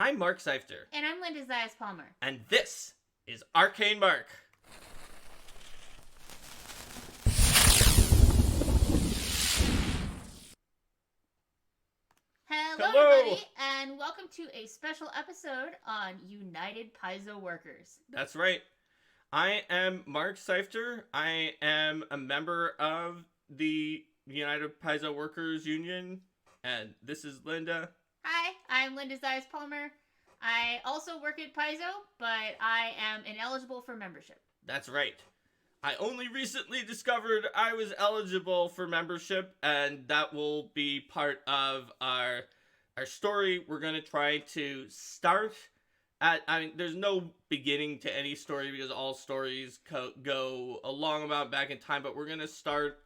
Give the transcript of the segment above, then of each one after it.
I'm Mark Seifter. And I'm Linda Zayas-Palmer. And this is Arcane Mark. Hello, everybody, and welcome to a special episode on United Paizo Workers. That's right. I am Mark Seifter. I am a member of the United Paizo Workers Union, and this is Linda. Hi, I'm Linda Zayas-Palmer. I also work at Paizo, but I am ineligible for membership. That's right. I only recently discovered I was eligible for membership, and that will be part of our story. We're going to try to start at, there's no beginning to any story because all stories go a long amount back in time, but we're going to start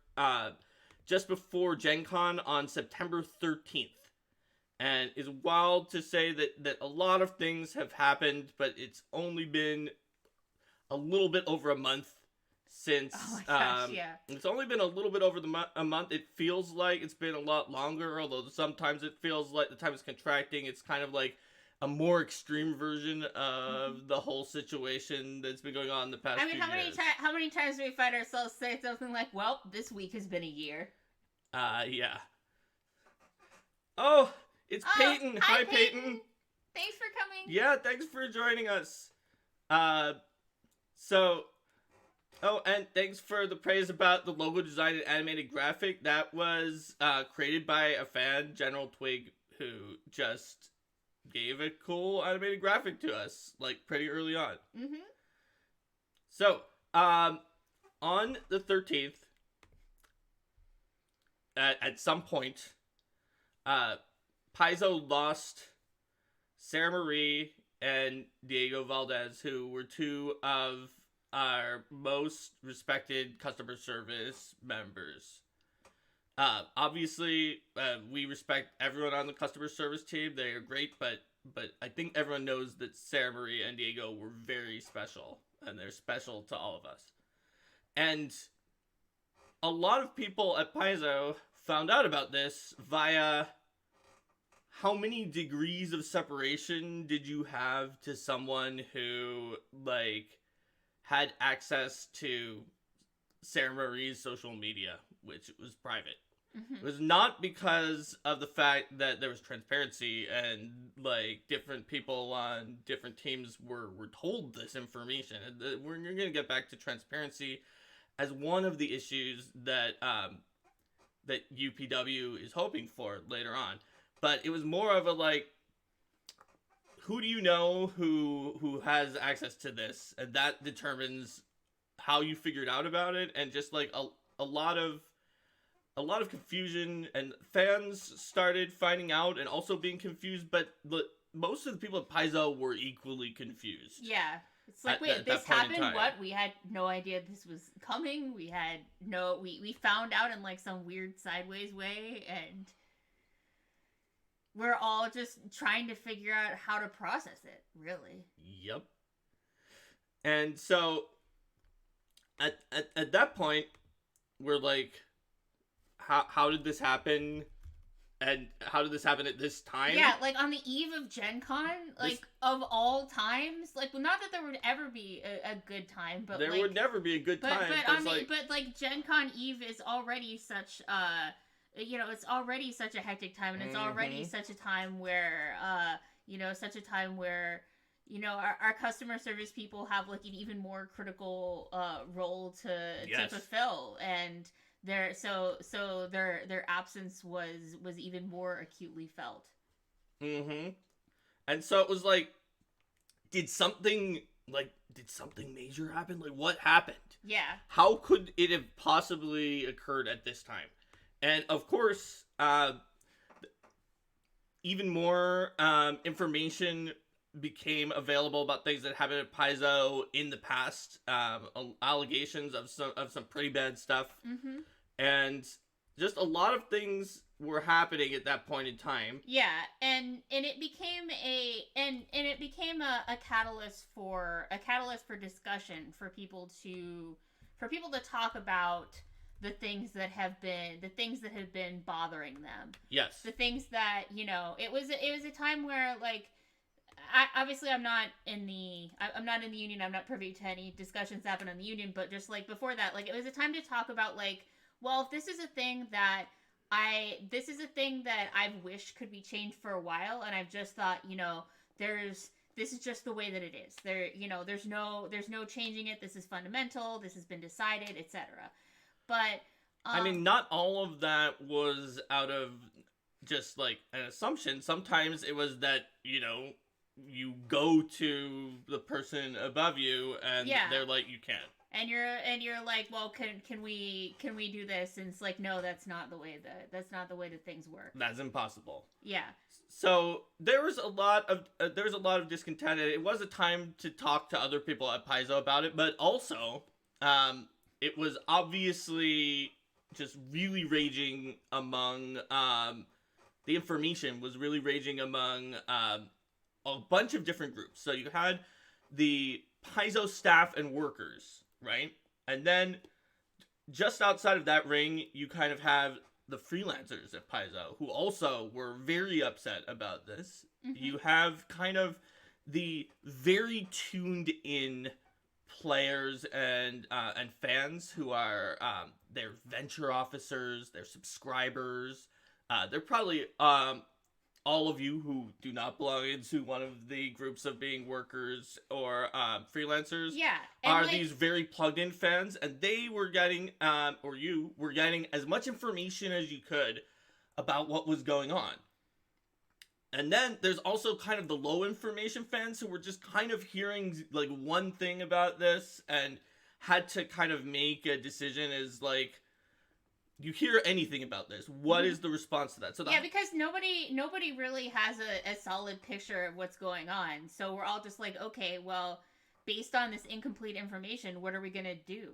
just before Gen Con on September 13th. And it's wild to say that a lot of things have happened, but it's only been a little bit over a month since. Oh my gosh, yeah. It's only been a little bit over a month. It feels like it's been a lot longer, although sometimes it feels like the time is contracting. It's kind of like a more extreme version of the whole situation that's been going on in the past few years. How many times do we find ourselves say something like, well, this week has been a year? Yeah. Oh, it's Peyton. Hi, Peyton. Thanks for coming. Yeah, thanks for joining us. And thanks for the praise about the logo design and animated graphic. That was created by a fan, General Twig, who just gave a cool animated graphic to us, like, pretty early on. Mm-hmm. So, on the 13th, at some point, Paizo lost Sarah Marie and Diego Valdez, who were two of our most respected customer service members. Obviously, we respect everyone on the customer service team. They are great, but I think everyone knows that Sarah Marie and Diego were very special, and they're special to all of us. And a lot of people at Paizo found out about this via how many degrees of separation did you have to someone who, like, had access to Sarah Marie's social media, which was private. Mm-hmm. It was not because of the fact that there was transparency and, like, different people on different teams were told this information. We're going to get back to transparency as one of the issues that UPW is hoping for later on. But it was more of a, like, who do you know who has access to this? And that determines how you figured out about it. And just, like, a lot of confusion, and fans started finding out and also being confused, but most of the people at Paizo were equally confused. Yeah. It's like, wait, this happened? What? We had no idea this was coming. We found out in, like, some weird sideways way, and we're all just trying to figure out how to process it, really. Yep. And so, at that point, we're like, how did this happen? And how did this happen at this time? Yeah, like, on the eve of Gen Con, like, of all times, like, not that there would ever be a good time, but there would never be a good time. But Gen Con Eve is already such it's already such a hectic time, and it's already such a time where, our customer service people have, like, an even more critical role to fulfill, and their absence was even more acutely felt. Mm-hmm. And so it was like, did something major happen? Like, what happened? Yeah. How could it have possibly occurred at this time? And, of course, even more information became available about things that happened at Paizo in the past. Allegations of some pretty bad stuff. Mm-hmm. And just a lot of things were happening at that point in time. Yeah, and it became a catalyst for discussion, for people to talk about the things that have been bothering them. Yes. The things that, it was a time where, like, obviously I'm not in the union. I'm not privy to any discussions that happen in the union. But just like before that, like it was a time to talk about like, well, if this is a thing that I've wished could be changed for a while, and I've just thought, this is just the way that it is. There's no changing it. This is fundamental. This has been decided, etc. But I mean, not all of that was out of just like an assumption. Sometimes it was that, you go to the person above you and they're like, you can't. And you're like, well, can we do this? And it's like, no, that's not the way that things work. That's impossible. Yeah. So there was a lot of discontent. It was a time to talk to other people at Paizo about it, but also, it was obviously just really raging among the information was really raging among a bunch of different groups. So you had the Paizo staff and workers, right? And then just outside of that ring, you kind of have the freelancers at Paizo, who also were very upset about this. Mm-hmm. You have kind of the very tuned in players and fans who are they're venture officers, they're subscribers. They're probably all of you who do not belong into one of the groups of being workers or freelancers. Yeah, are these very plugged in fans, and they were getting or you were getting as much information as you could about what was going on. And then there's also kind of the low information fans who were just kind of hearing like one thing about this and had to kind of make a decision as like, you hear anything about this, what is the response to that? So because nobody really has a solid picture of what's going on. So we're all just like, okay, well, based on this incomplete information, what are we gonna do?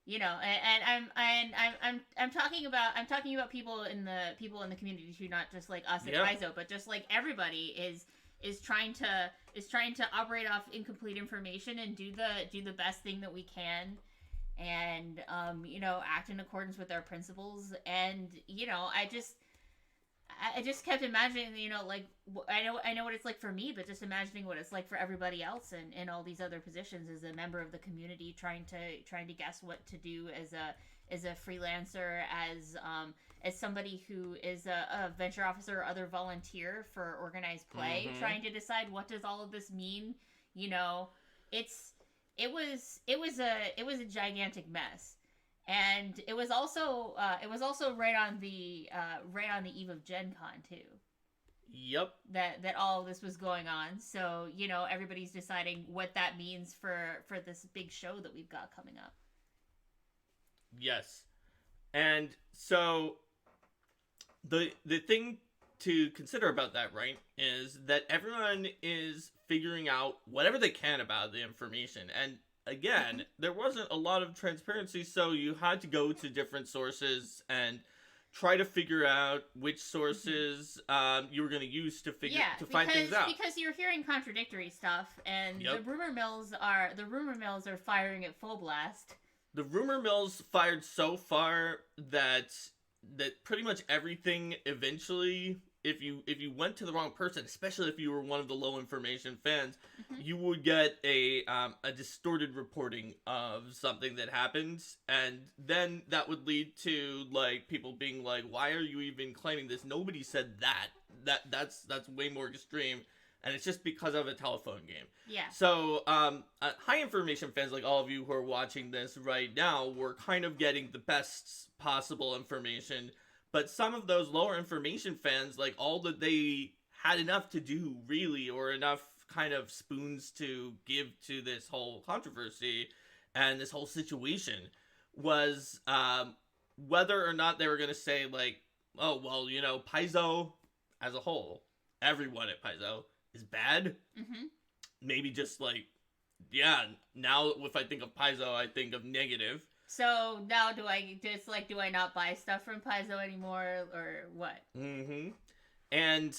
And I'm talking about people in the community too, not just like us at Paizo, but just like everybody is trying to operate off incomplete information and do the best thing that we can, and act in accordance with our principles. And I just kept imagining, like, I know what it's like for me, but just imagining what it's like for everybody else in all these other positions as a member of the community, trying to guess what to do as a freelancer, as somebody who is a venture officer or other volunteer for organized play, trying to decide what does all of this mean. It was a gigantic mess. And it was also right on the eve of Gen Con too. Yep. That all of this was going on. So, everybody's deciding what that means for this big show that we've got coming up. Yes. And so the thing to consider about that, right, is that everyone is figuring out whatever they can about the information. And again, there wasn't a lot of transparency, so you had to go to different sources and try to figure out which sources you were going to use to find things out. Because you're hearing contradictory stuff, and the rumor mills are firing at full blast. The rumor mills fired so far that pretty much everything eventually, if you went to the wrong person, especially if you were one of the low information fans, you would get a distorted reporting of something that happened, and then that would lead to like people being like, why are you even claiming this? Nobody said that's way more extreme, and it's just because of a telephone game. Yeah. So high information fans like all of you who are watching this right now were kind of getting the best possible information. But some of those lower information fans, like, all that they had enough to do, really, or enough kind of spoons to give to this whole controversy and this whole situation was whether or not they were going to say, like, oh, well, Paizo as a whole, everyone at Paizo is bad. Maybe just, like, now if I think of Paizo, I think of negative. So now do I not buy stuff from Paizo anymore, or what? And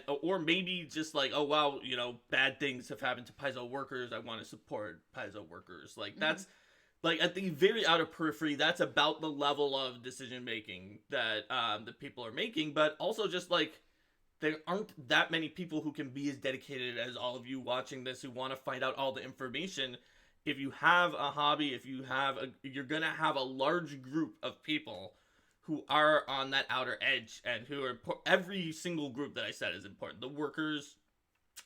or maybe just like, oh wow, bad things have happened to Paizo workers. I want to support Paizo workers. Like that's like at the very outer periphery. That's about the level of decision making that the people are making. But also just like there aren't that many people who can be as dedicated as all of you watching this who want to find out all the information. If you have a hobby, you're gonna have a large group of people who are on that outer edge and who are every single group that I said is important. The workers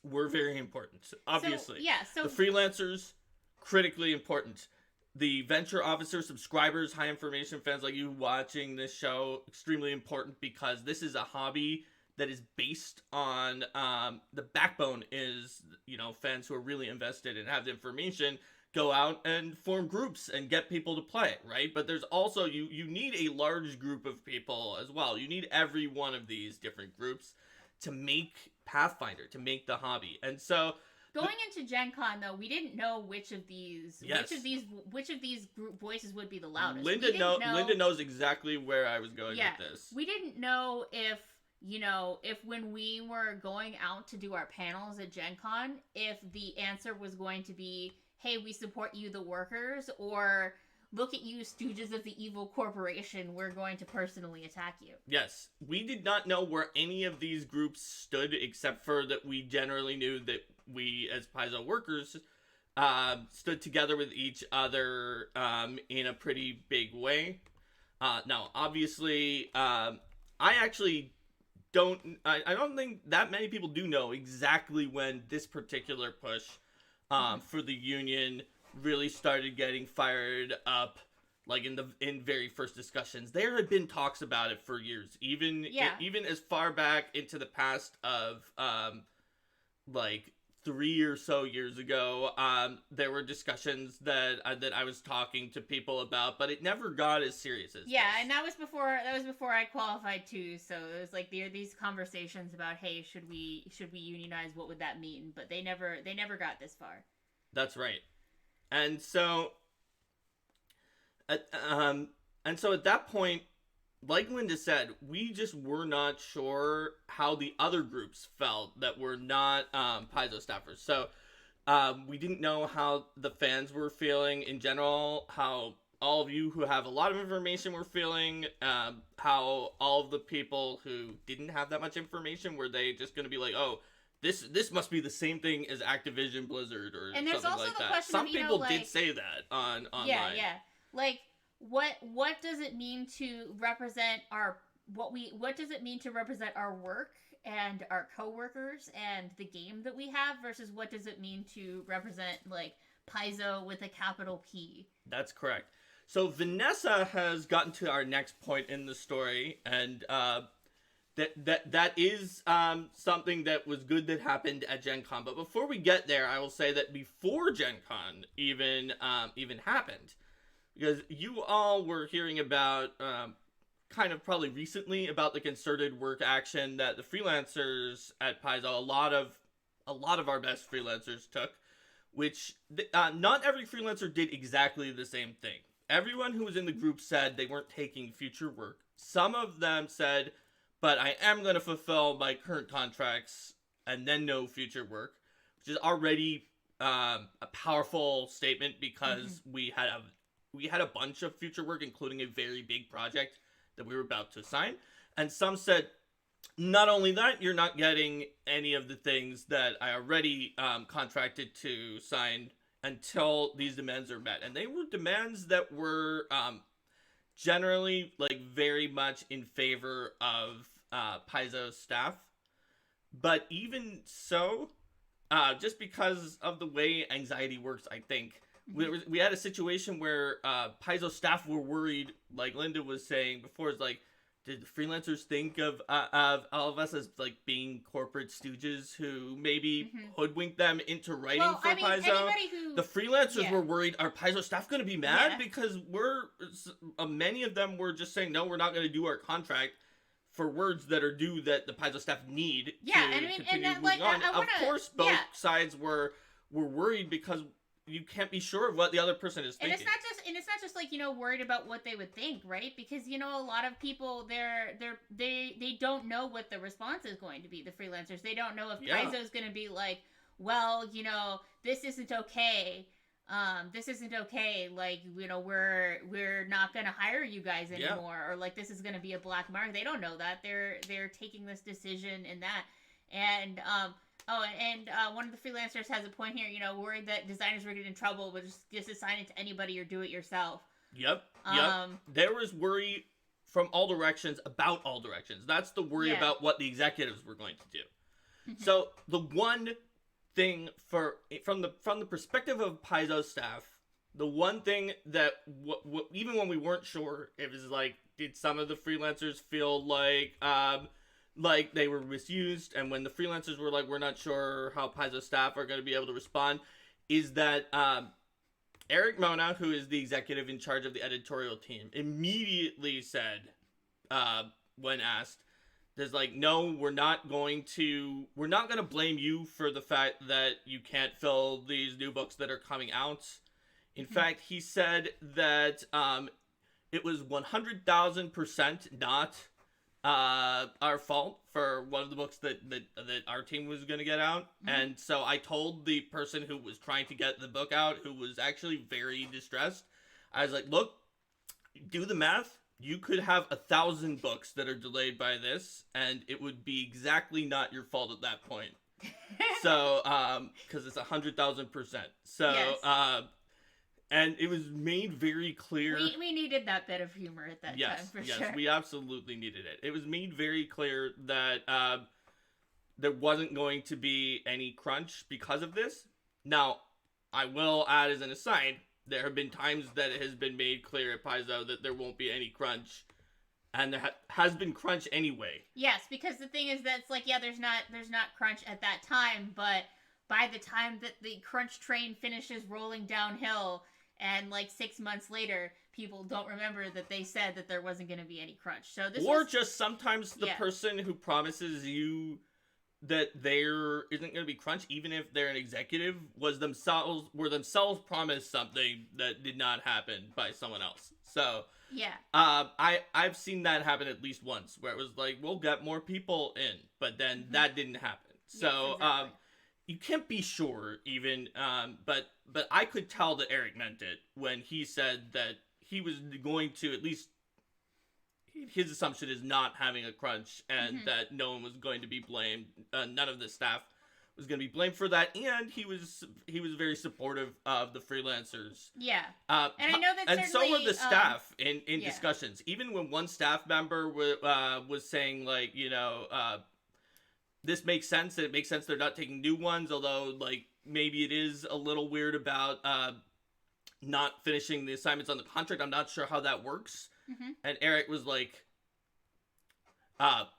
were very important, obviously. So the freelancers, critically important. The venture officers, subscribers, high information fans like you watching this show, extremely important because this is a hobby that is based on the backbone is, fans who are really invested and have the information go out and form groups and get people to play, right? But there's also, you need a large group of people as well. You need every one of these different groups to make Pathfinder, to make the hobby. And so going into Gen Con, though, we didn't know which of these group voices would be the loudest. Linda knows exactly where I was going with this. We didn't know if when we were going out to do our panels at Gen Con, if the answer was going to be, hey, we support you, the workers, or look at you, stooges of the evil corporation, we're going to personally attack you. Yes, we did not know where any of these groups stood, except for that we generally knew that we, as Paizo workers, stood together with each other in a pretty big way. Now, obviously, I don't think that many people do know exactly when this particular push for the Union really started getting fired up, like in very first discussions. There had been talks about it for years, even as far back into the past of like 3 or so years ago. There were discussions that I was talking to people about, but it never got as serious as this. And that was before I qualified too. So it was like there are these conversations about, hey, should we unionize? What would that mean? But they never got this far. That's right. And so at that point, like Linda said, we just were not sure how the other groups felt that were not Paizo staffers. So we didn't know how the fans were feeling in general, how all of you who have a lot of information were feeling, how all of the people who didn't have that much information, were they just going to be like, oh, this must be the same thing as Activision Blizzard or and there's something also like the that. Question Some of, people did say that online. Yeah. Like what does it mean to represent what does it mean to represent our work and our coworkers and the game that we have versus what does it mean to represent like Paizo with a capital P? That's correct. So Vanessa has gotten to our next point in the story, and that is something that was good that happened at Gen Con. But before we get there, I will say that before Gen Con even happened, because you all were hearing about kind of probably recently about the concerted work action that the freelancers at Paizo, a lot of our best freelancers took, which not every freelancer did exactly the same thing. Everyone who was in the group said they weren't taking future work. Some of them said, but I am going to fulfill my current contracts and then no future work, which is already a powerful statement because we had a bunch of future work, including a very big project that we were about to sign. And some said, not only that, you're not getting any of the things that I already contracted to sign until these demands are met. And they were demands that were generally like very much in favor of Paizo's staff. But even so, just because of the way anxiety works, I think, we had a situation where Paizo staff were worried, like Linda was saying before, it's like, did the freelancers think of all of us as like being corporate stooges who maybe hoodwinked them into writing for Paizo? The freelancers were worried, are Paizo staff going to be mad? Because many of them were just saying, no, we're not going to do our contract for words that are due that the Paizo staff need to continue moving on. Of course, both sides were worried because you can't be sure of what the other person is thinking. And it's not just like, worried about what they would think, right? Because, a lot of people, they don't know what the response is going to be, the freelancers. They don't know if Paizo is going to be like, well, this isn't okay. this isn't okay. Like, we're not gonna hire you guys anymore, or like this is gonna be a black mark. They don't know that. They're taking this decision in that, and one of the freelancers has a point here. Worried that designers were getting in trouble, but just assign it to anybody or do it yourself. Yep. There was worry from all directions about all directions. That's the worry about what the executives were going to do. So the one thing from the perspective of Paizo's staff, the one thing that even when we weren't sure, it was like, did some of the freelancers feel like they were misused, and when the freelancers were like, we're not sure how Paizo staff are going to be able to respond, is that Eric Mona, who is the executive in charge of the editorial team, immediately said, when asked, there's like, no, we're not going to blame you for the fact that you can't fill these new books that are coming out. In fact, he said that it was 100,000% not our fault for one of the books that our team was going to get out. And so I told the person who was trying to get the book out, who was actually very distressed, I was like, look, do the math. You could have 1,000 books that are delayed by this, and it would be exactly not your fault at that point. So, because it's 100,000%. So, yes. And it was made very clear. We needed that bit of humor at that time, for sure. Yes, we absolutely needed it. It was made very clear that there wasn't going to be any crunch because of this. Now, I will add as an aside, there have been times that it has been made clear at Paizo that there won't be any crunch, and there has been crunch anyway. Yes, because the thing is that it's like, there's not crunch at that time, but by the time that the crunch train finishes rolling downhill, and like 6 months later, people don't remember that they said that there wasn't going to be any crunch. So just sometimes the person who promises you that there isn't going to be crunch, even if they're an executive, were themselves promised something that did not happen by someone else. So I've seen that happen at least once, where it was like, we'll get more people in, but then that didn't happen. So exactly. You can't be sure even, but I could tell that Eric meant it when he said that he was going to, at least his assumption is not having a crunch, and that no one was going to be blamed. None of the staff was going to be blamed for that, and he was very supportive of the freelancers. Yeah, and I know that, and so were the staff in discussions. Even when one staff member was saying, like, this makes sense, and it makes sense they're not taking new ones, although like maybe it is a little weird about not finishing the assignments on the contract. I'm not sure how that works. And Eric was like,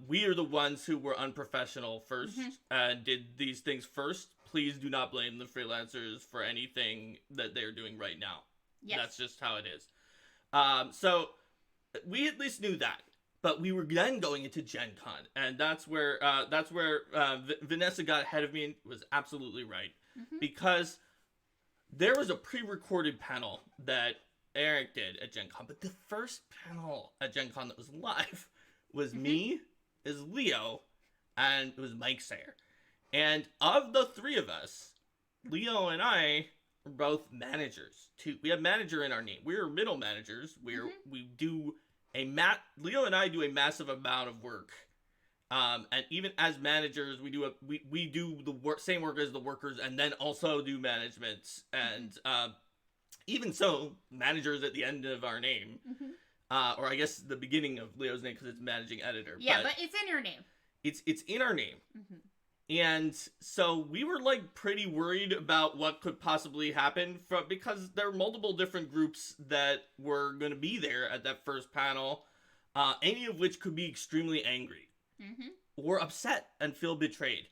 we are the ones who were unprofessional first and did these things first. Please do not blame the freelancers for anything that they're doing right now. Yes. That's just how it is. So we at least knew that. But we were then going into Gen Con, and that's where Vanessa got ahead of me and was absolutely right. Because there was a pre-recorded panel that Eric did at Gen Con, but the first panel at Gen Con that was live was me, as Leo, and it was Mike Sayer. And of the three of us, Leo and I are both managers too. We have manager in our name. We're middle managers. We do Leo and I do a massive amount of work. And even as managers, we do the same work as the workers, and then also do management. And even so, managers at the end of our name, or I guess the beginning of Leo's name, because it's managing editor. Yeah, but it's in your name. It's in our name. And so we were like pretty worried about what could possibly happen because there are multiple different groups that were going to be there at that first panel, any of which could be extremely angry or upset and feel betrayed.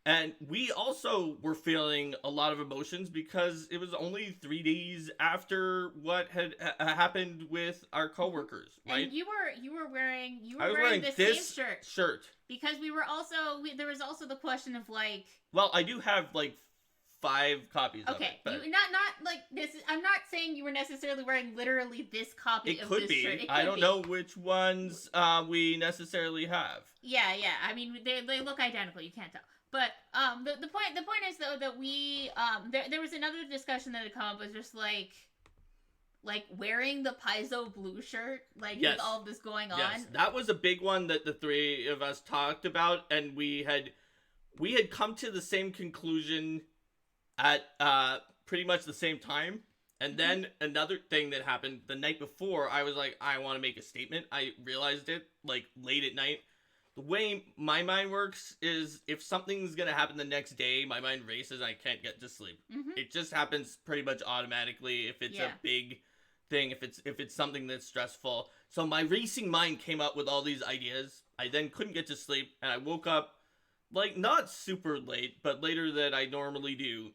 And we also were feeling a lot of emotions because it was only 3 days after what had happened with our coworkers, right? And you were wearing this same shirt. Because there was also the question of like... Well, I do have like 5 copies of it. Okay, not like this. I'm not saying you were necessarily wearing literally this copy of this shirt. I don't know which ones we necessarily have. Yeah. I mean, they look identical. You can't tell. But the point is though that we there was another discussion that had come up was just like wearing the Paizo blue shirt, like Yes. with all of this going on. Yes, that was a big one that the three of us talked about, and we had come to the same conclusion at pretty much the same time. And then another thing that happened the night before, I was like, I want to make a statement. I realized it like late at night. The way my mind works is if something's gonna happen the next day, my mind races. I can't get to sleep. It just happens pretty much automatically if it's a big thing, if it's something that's stressful. So my racing mind came up with all these ideas. I then couldn't get to sleep, and I woke up like not super late, but later than I normally do.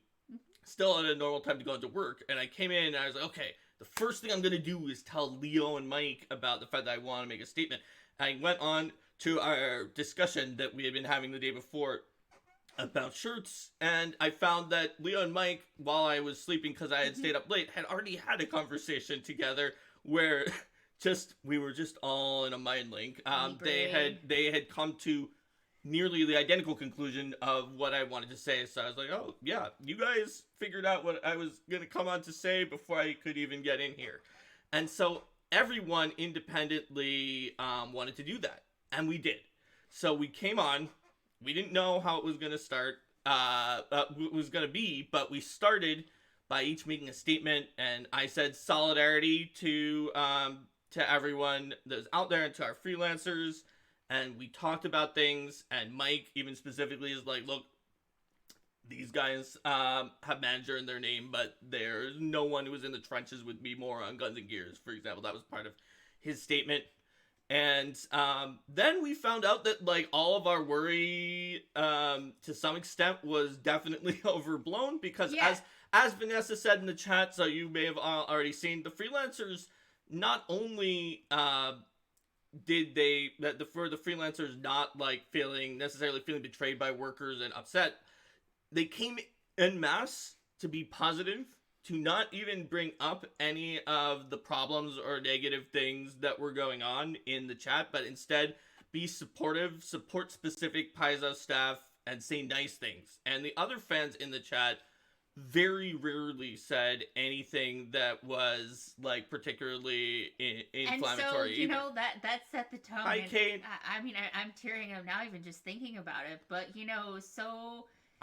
Still at a normal time to go into work, and I came in and I was like, okay, the first thing I'm gonna do is tell Leo and Mike about the fact that I want to make a statement. I went on to our discussion that we had been having the day before about shirts, and I found that Leo and Mike, while I was sleeping because I had stayed up late, had already had a conversation together where we were just all in a mind link. They had come to nearly the identical conclusion of what I wanted to say, so I was like, oh yeah, you guys figured out what I was gonna come on to say before I could even get in here. And so everyone independently wanted to do that, and we did. So we came on. We didn't know how it was gonna start, it was gonna be, but we started by each making a statement, and I said solidarity to everyone that's out there and to our freelancers. And we talked about things, and Mike even specifically is like, look, these guys have manager in their name, but there's no one who was in the trenches with me more on Guns and Gears, for example. That was part of his statement. And then we found out that like all of our worry to some extent was definitely overblown, because as Vanessa said in the chat, so you may have already seen, the freelancers not only for the freelancers not like necessarily feeling betrayed by workers and upset, they came en masse to be positive, to not even bring up any of the problems or negative things that were going on in the chat, but instead be supportive, support specific Paizo staff, and say nice things. And the other fans in the chat very rarely said anything that was like particularly inflammatory. And so that set the tone. Hi, Kate. I mean, I'm tearing up now even just thinking about it. But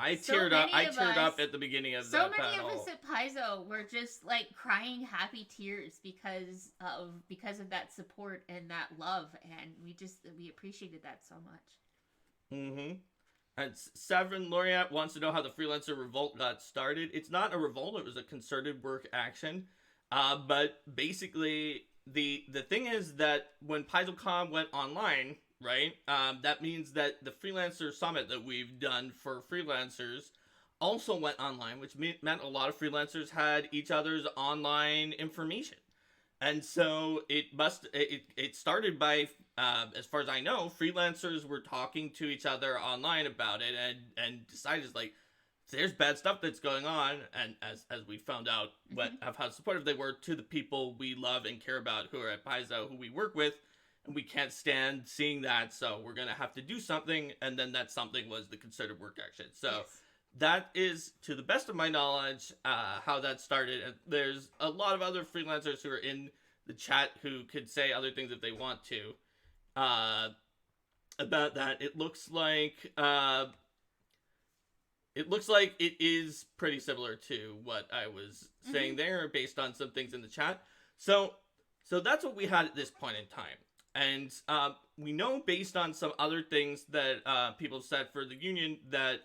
I teared up at the beginning of that panel. So many of us at Paizo were just like crying happy tears because of that support and that love, and we appreciated that so much. And Severin Laureate wants to know how the Freelancer Revolt got started. It's not a revolt, it was a concerted work action. But basically, the thing is that when PaizoCon went online, right, that means that the Freelancer Summit that we've done for freelancers also went online, which meant a lot of freelancers had each other's online information. And so it started by, as far as I know, freelancers were talking to each other online about it, and decided like, there's bad stuff that's going on, and as we found out of how supportive they were to the people we love and care about who are at Paizo, who we work with, and we can't stand seeing that, so we're gonna have to do something. And then that something was the concerted work action. So that is, to the best of my knowledge, how that started. And there's a lot of other freelancers who are in the chat who could say other things if they want to about that. It looks like it is pretty similar to what I was saying there, based on some things in the chat. So that's what we had at this point in time. And we know, based on some other things that people said for the union, that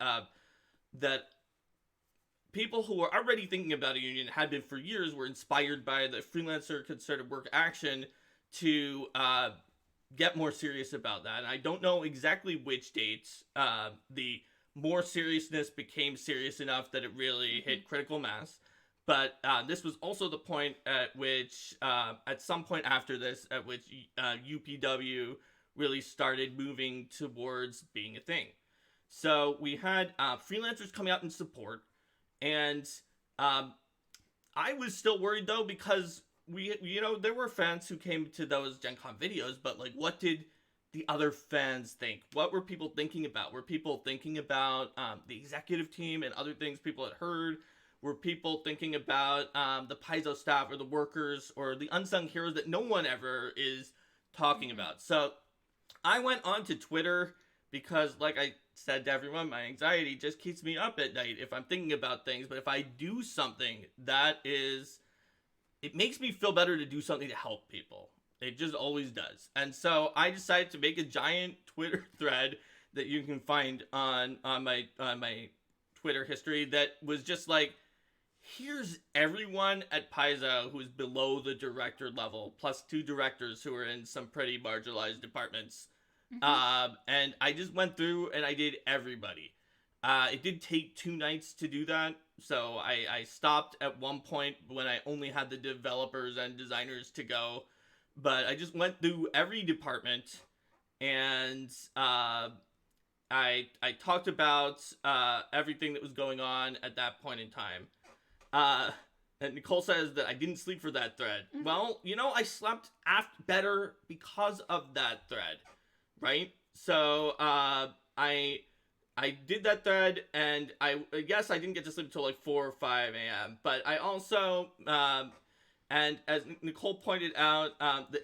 people who were already thinking about a union, had been for years, were inspired by the Freelancer concerted work action to get more serious about that. And I don't know exactly which dates the more seriousness became serious enough that it really hit critical mass. But this was also the point at which, at some point after this, at which UPW really started moving towards being a thing. So we had freelancers coming out in support, and I was still worried though, because there were fans who came to those Gen Con videos, but like, what did the other fans think? What were people thinking about? Were people thinking about the executive team and other things people had heard? Were people thinking about the Paizo staff or the workers or the unsung heroes that no one ever is talking about? So I went on to Twitter because, like I said to everyone, my anxiety just keeps me up at night if I'm thinking about things. But if I do something it makes me feel better to do something to help people. It just always does. And so I decided to make a giant Twitter thread that you can find on my Twitter history that was just like, here's everyone at Paizo who is below the director level, plus 2 directors who are in some pretty marginalized departments. And I just went through and I did everybody. It did take 2 nights to do that, so I stopped at one point when I only had the developers and designers to go. But I just went through every department, and I talked about everything that was going on at that point in time. And Nicole says that I didn't sleep for that thread. Well, I slept better because of that thread. Right? So, I did that thread, and I guess I didn't get to sleep until like 4 or 5 a.m. But I also, and as Nicole pointed out,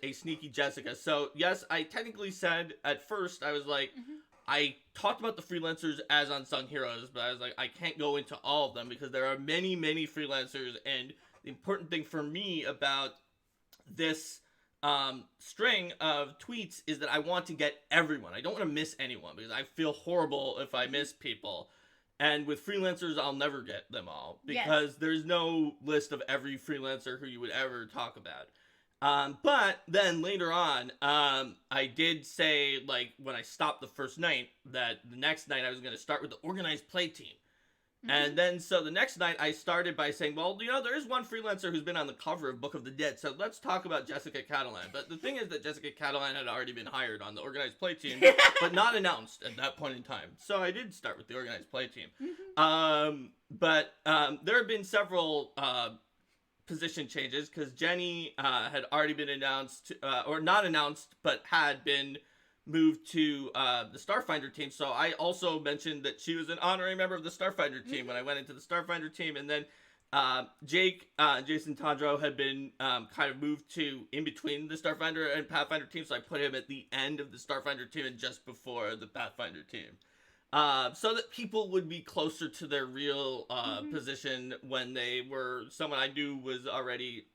a sneaky Jessica. So, yes, I technically said at first, I was like, I talked about the freelancers as unsung heroes, but I was like, I can't go into all of them because there are many, many freelancers, and the important thing for me about this string of tweets is that I want to get everyone. I don't want to miss anyone because I feel horrible if I miss people. And with freelancers, I'll never get them all because there's no list of every freelancer who you would ever talk about. But then later on, I did say, like, when I stopped the first night, that the next night I was going to start with the organized play team. And then, so the next night I started by saying, well, there is one freelancer who's been on the cover of Book of the Dead, so let's talk about Jessica Catalan. But the thing is that Jessica Catalan had already been hired on the organized play team, but not announced at that point in time. So I did start with the organized play team. But there have been several position changes, because Jenny had already been announced, or not announced, but had been moved to the Starfinder team. So I also mentioned that she was an honorary member of the Starfinder team when I went into the Starfinder team. And then Jason Tondro had been kind of moved to in between the Starfinder and Pathfinder team. So I put him at the end of the Starfinder team and just before the Pathfinder team. So that people would be closer to their real position when they were someone I knew was already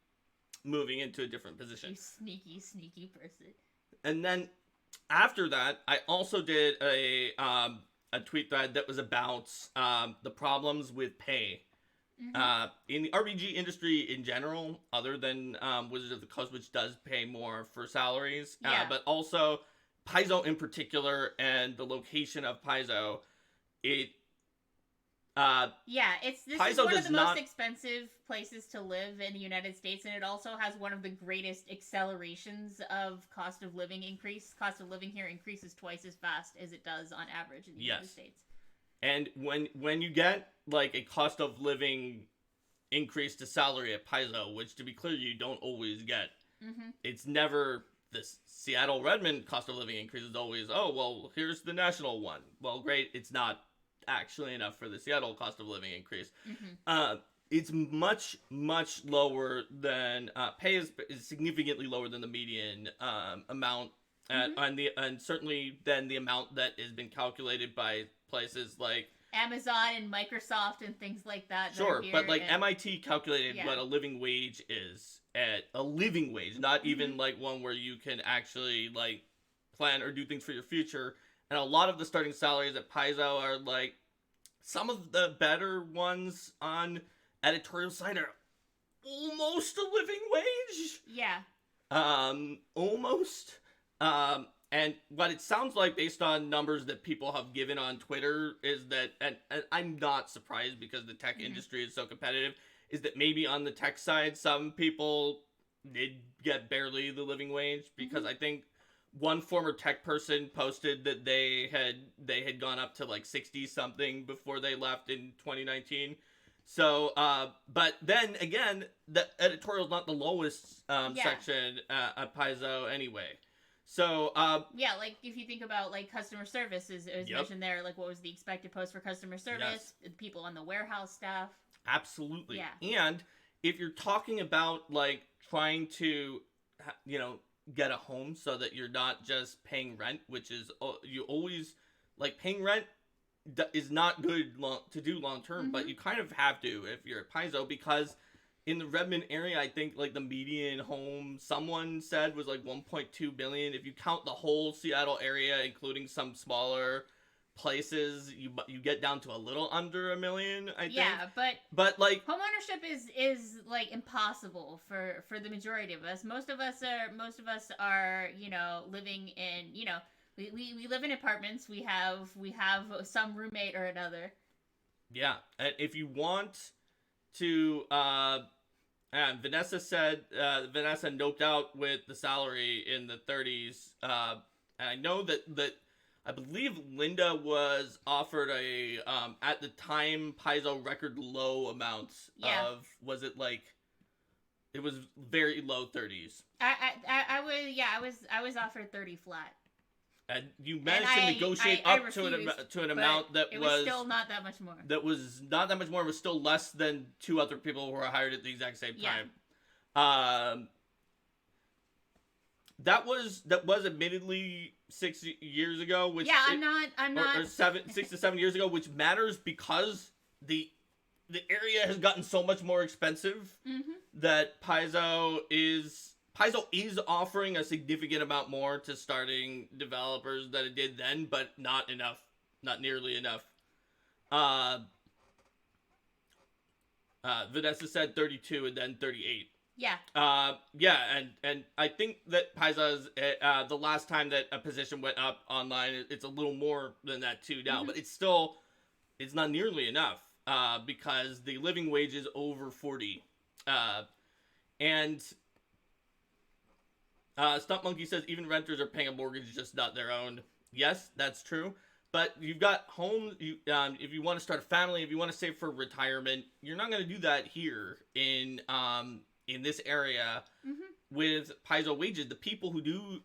moving into a different position. You sneaky, sneaky person. And then after that, I also did a tweet thread that was about the problems with pay in the RPG industry in general, other than Wizards of the Coast, which does pay more for salaries, but also Paizo in particular, and the location of Paizo. This Paizo is one of the most expensive places to live in the United States, and it also has one of the greatest accelerations of cost of living increase. Cost of living here increases twice as fast as it does on average in the United States. And when you get like a cost of living increase to salary at Paizo, which to be clear you don't always get, it's never this Seattle Redmond cost of living increase is always, oh well, here's the national one. Well, great, it's not actually enough for the Seattle cost of living increase. It's much, much lower than pay is significantly lower than the median amount and certainly than the amount that has been calculated by places like Amazon and Microsoft and things like that. Sure, but like MIT calculated what a living wage is at a living wage, not even like one where you can actually like plan or do things for your future. And a lot of the starting salaries at Paizo are like some of the better ones on editorial side are almost a living wage. Almost. And what it sounds like based on numbers that people have given on Twitter is that, and I'm not surprised because the tech industry is so competitive, is that maybe on the tech side, some people did get barely the living wage, because I think one former tech person posted that they had gone up to like 60 something before they left in 2019. So, but then again, the editorial is not the lowest section at Paizo anyway. So, yeah, like if you think about like customer service, is it was yep. mentioned there, like what was the expected post for customer service? Yes. People on the warehouse staff. Absolutely. Yeah. And if you're talking about like trying to, you know, get a home so that you're not just paying rent, which is you always like paying rent is not good to do long term, but you kind of have to if you're at Paizo, because in the Redmond area, I think like the median home someone said was like 1.2 billion. If you count the whole Seattle area, including some smaller places, you get down to a little under a million, I think. Yeah, but like homeownership is like impossible for the majority of us. Most of us are you know, living in, you know, we live in apartments. We have some roommate or another. Yeah, and if you want to Vanessa said Vanessa noped out with the salary in the 30s. And I know that I believe Linda was offered a at the time Paizo record low amounts of, was it like, it was very low 30s. I was offered 30 flat. And you managed to negotiate up to an amount that was still not that much more. That was not that much more. It was still less than two other people who were hired at the exact same time. That was admittedly 6 years ago. Which I'm not. Or 6 to 7 years ago, which matters because the area has gotten so much more expensive that Paizo is offering a significant amount more to starting developers than it did then, but not enough. Not nearly enough. Vanessa said 32 and then 38. Yeah. And I think that Paizo's, the last time that a position went up online, it's a little more than that too now, but it's not nearly enough, because the living wage is over 40. And Stump Monkey says even renters are paying a mortgage, just not their own. Yes, that's true. But you've got homes. If you want to start a family, if you want to save for retirement, you're not going to do that here in this area with Paizo wages. The people who do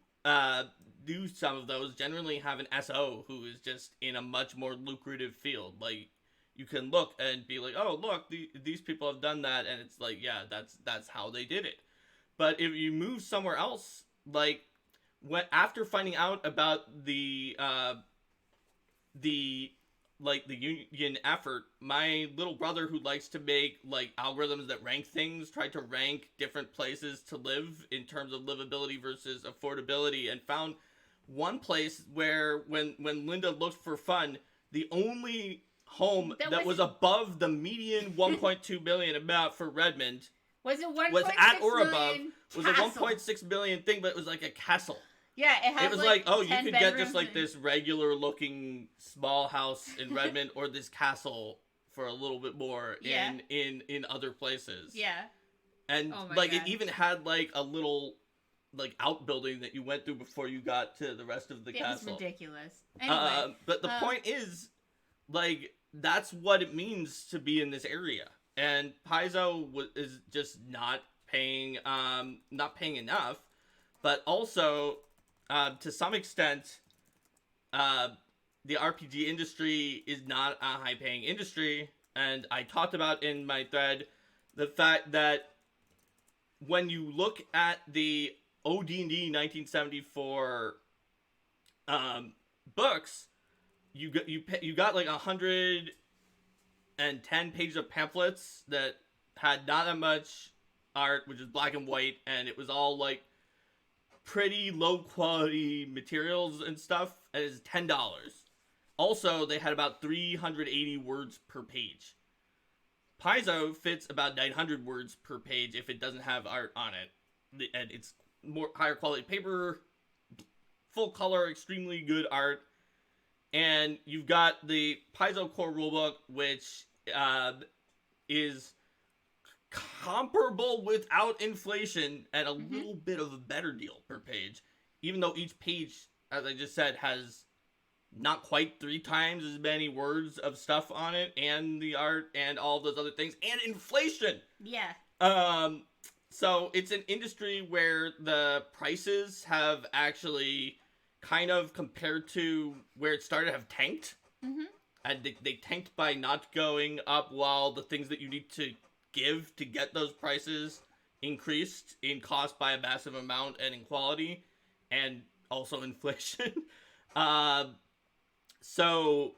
some of those generally have an SO who is just in a much more lucrative field. Like, you can look and be like, oh, look, these people have done that, and it's like, yeah, that's how they did it. But if you move somewhere else, like after finding out about the union effort, my little brother, who likes to make like algorithms that rank things, tried to rank different places to live in terms of livability versus affordability, and found one place where when Linda looked for fun, the only home that was above the median 1.2 billion amount for Redmond was at or above was a 1.6 billion thing, but it was like a castle. Yeah, it was like oh, you could get just like this regular looking small house in Redmond or this castle for a little bit more in other places. Yeah. And like God. It even had like a little like outbuilding that you went through before you got to the rest of the castle. It's ridiculous. Anyway, but the point is, like, that's what it means to be in this area. And Paizo is just not paying enough, but also to some extent, the RPG industry is not a high-paying industry. And I talked about in my thread the fact that when you look at the OD&D 1974 books, you got like 110 pages of pamphlets that had not that much art, which is black and white, and it was all like pretty low quality materials and stuff, and it's $10. Also, they had about 380 words per page. Paizo fits about 900 words per page if it doesn't have art on it, and it's more higher quality paper, full color, extremely good art. And you've got the Paizo core rulebook, which is comparable without inflation and a little bit of a better deal per page, even though each page, as I just said, has not quite 3 times as many words of stuff on it, and the art and all those other things, and inflation. Yeah. So it's an industry where the prices have actually kind of compared to where it started have tanked. Mm-hmm. And they tanked by not going up while the things that you need to give to get those prices increased in cost by a massive amount and in quality and also inflation. uh, so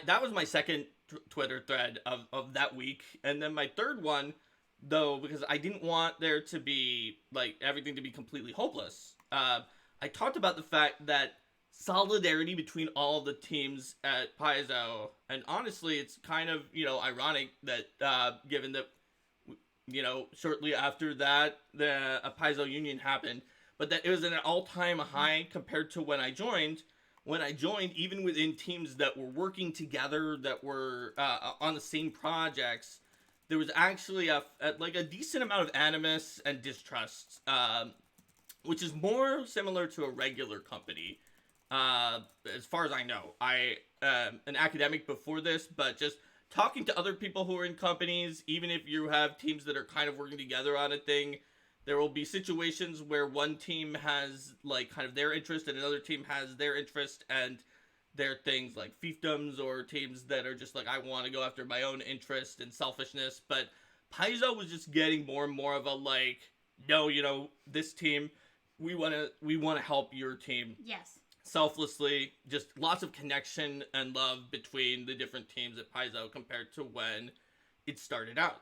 that was my second Twitter thread of that week. And then my third one, though, because I didn't want there to be, like, everything to be completely hopeless, I talked about the fact that solidarity between all of the teams at Paizo, and honestly, it's kind of, ironic that, given that, shortly after that, the Paizo union happened, but that it was at an all-time high compared to when I joined. When I joined, even within teams that were working together, that were on the same projects, there was actually a decent amount of animus and distrust, which is more similar to a regular company. As far as I know, I an academic before this, but just talking to other people who are in companies, even if you have teams that are kind of working together on a thing, there will be situations where one team has, like, kind of their interest and another team has their interest, and there are things like fiefdoms or teams that are just like, I want to go after my own interest and selfishness. But Paizo was just getting more and more of a, like, no, this team, we want to help your team. Yes. Selflessly, just lots of connection and love between the different teams at Paizo compared to when it started out.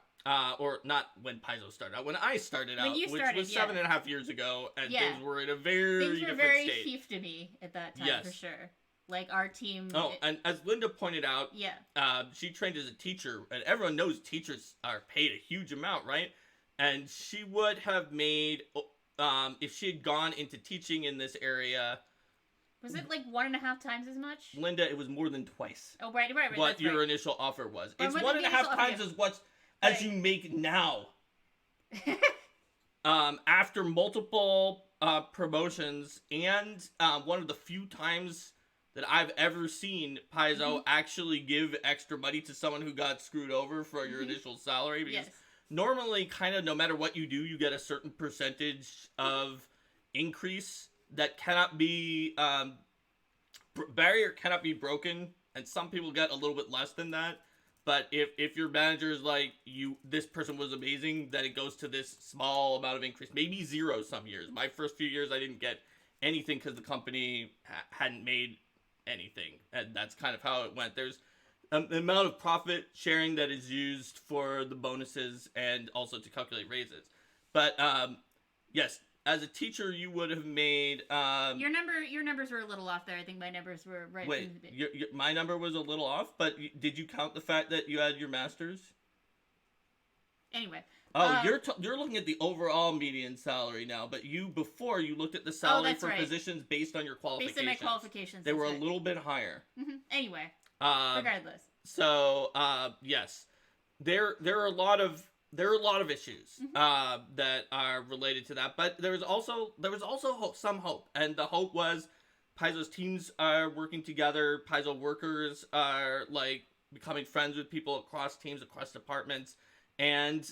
Or not when Paizo started out, when I started out, which was 7.5 years ago, and things were in a very different state. Things were very fief to me at that time, for sure. Like, our team... Oh, and as Linda pointed out, she trained as a teacher, and everyone knows teachers are paid a huge amount, right? And she would have made, if she had gone into teaching in this area... Was it like 1.5 times as much? Linda, it was more than twice. Oh, right. What your initial offer was. It's 1.5 times as you make now. After multiple promotions, and one of the few times that I've ever seen Paizo actually give extra money to someone who got screwed over for your initial salary. Because normally, kind of no matter what you do, you get a certain percentage of increase that cannot be, barrier cannot be broken, and some people get a little bit less than that. But if your manager is like, this person was amazing, then it goes to this small amount of increase, maybe zero some years. My first few years, I didn't get anything because the company hadn't made anything, and that's kind of how it went. There's an amount of profit sharing that is used for the bonuses and also to calculate raises. But yes, as a teacher, you would have made... Your numbers were a little off there. I think my numbers were right. Wait, my number was a little off, but did you count the fact that you had your master's? Anyway. Oh, you're looking at the overall median salary now, but before you looked at the salary for positions based on your qualifications. Based on my qualifications. They were a little bit higher. Mm-hmm. Anyway, regardless. So, yes, there are a lot of issues that are related to that, but there was also some hope, and the hope was Paizo's teams are working together. Paizo workers are, like, becoming friends with people across teams, across departments, and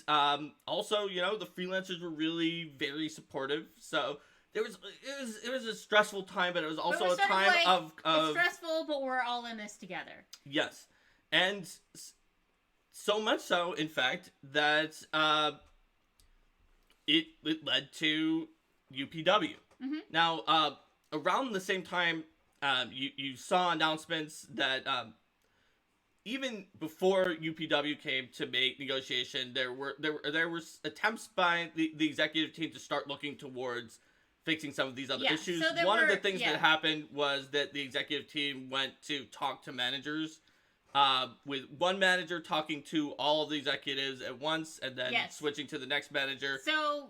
also, the freelancers were really very supportive. So it was a stressful time, but it was also a time of it's stressful, but we're all in this together. Yes, and so much so, in fact, that it led to UPW. Mm-hmm. Now, around the same time, you saw announcements that even before UPW came to make negotiation, there were attempts by the executive team to start looking towards fixing some of these other issues. So one of the things that happened was that the executive team went to talk to managers. With one manager talking to all of the executives at once, and then switching to the next manager. So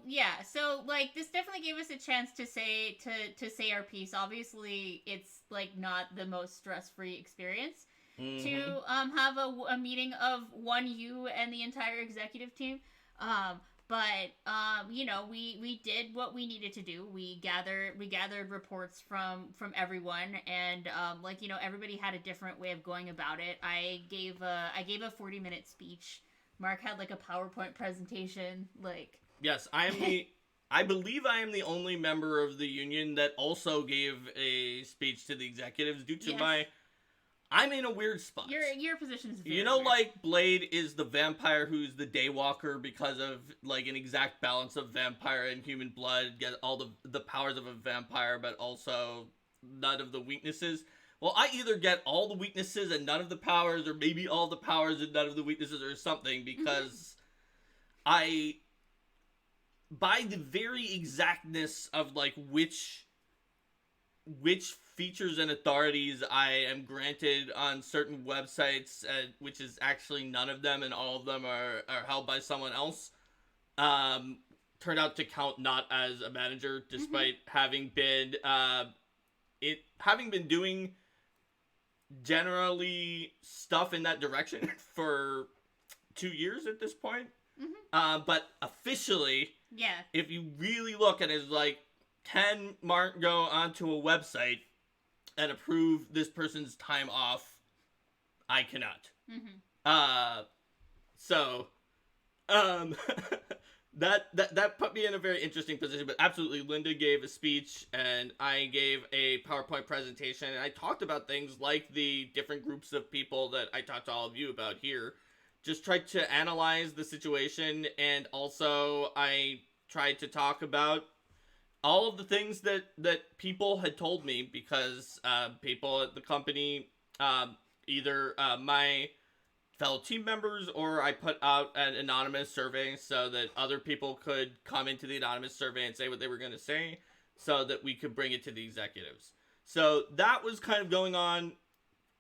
like, this definitely gave us a chance to say our piece. Obviously, it's, like, not the most stress-free experience to have a meeting of you and the entire executive team. But we did what we needed to do. We gathered reports from everyone, and everybody had a different way of going about it. I gave a 40-minute speech. Mark had, like, a PowerPoint presentation. Like, Yes, I am the. I believe I am the only member of the union that also gave a speech to the executives due to Yes. my. I'm in a weird spot. Your position is very You know, weird. like Blade is the vampire who's the daywalker because of like an exact balance of vampire and human blood, get all the powers of a vampire, but also none of the weaknesses. Well, I either get all the weaknesses and none of the powers, or maybe all the powers and none of the weaknesses, or something, because I, by the very exactness of like which features and authorities I am granted on certain websites, which is actually none of them, and all of them are held by someone else, turned out to count not as a manager, despite having been having been doing generally stuff in that direction for 2 years at this point. But officially, Yeah. if you really look at it, it's like, can Mark go onto a website and approve this person's time off? I cannot. So, that put me in a very interesting position. But absolutely, Linda gave a speech and I gave a PowerPoint presentation, and I talked about things like the different groups of people that I talked to all of you about here. Just tried to analyze the situation, and also I tried to talk about all of the things that people had told me, because people at the company, either my fellow team members, or I put out an anonymous survey so that other people could come into the anonymous survey and say what they were going to say, so that we could bring it to the executives. So that was kind of going on,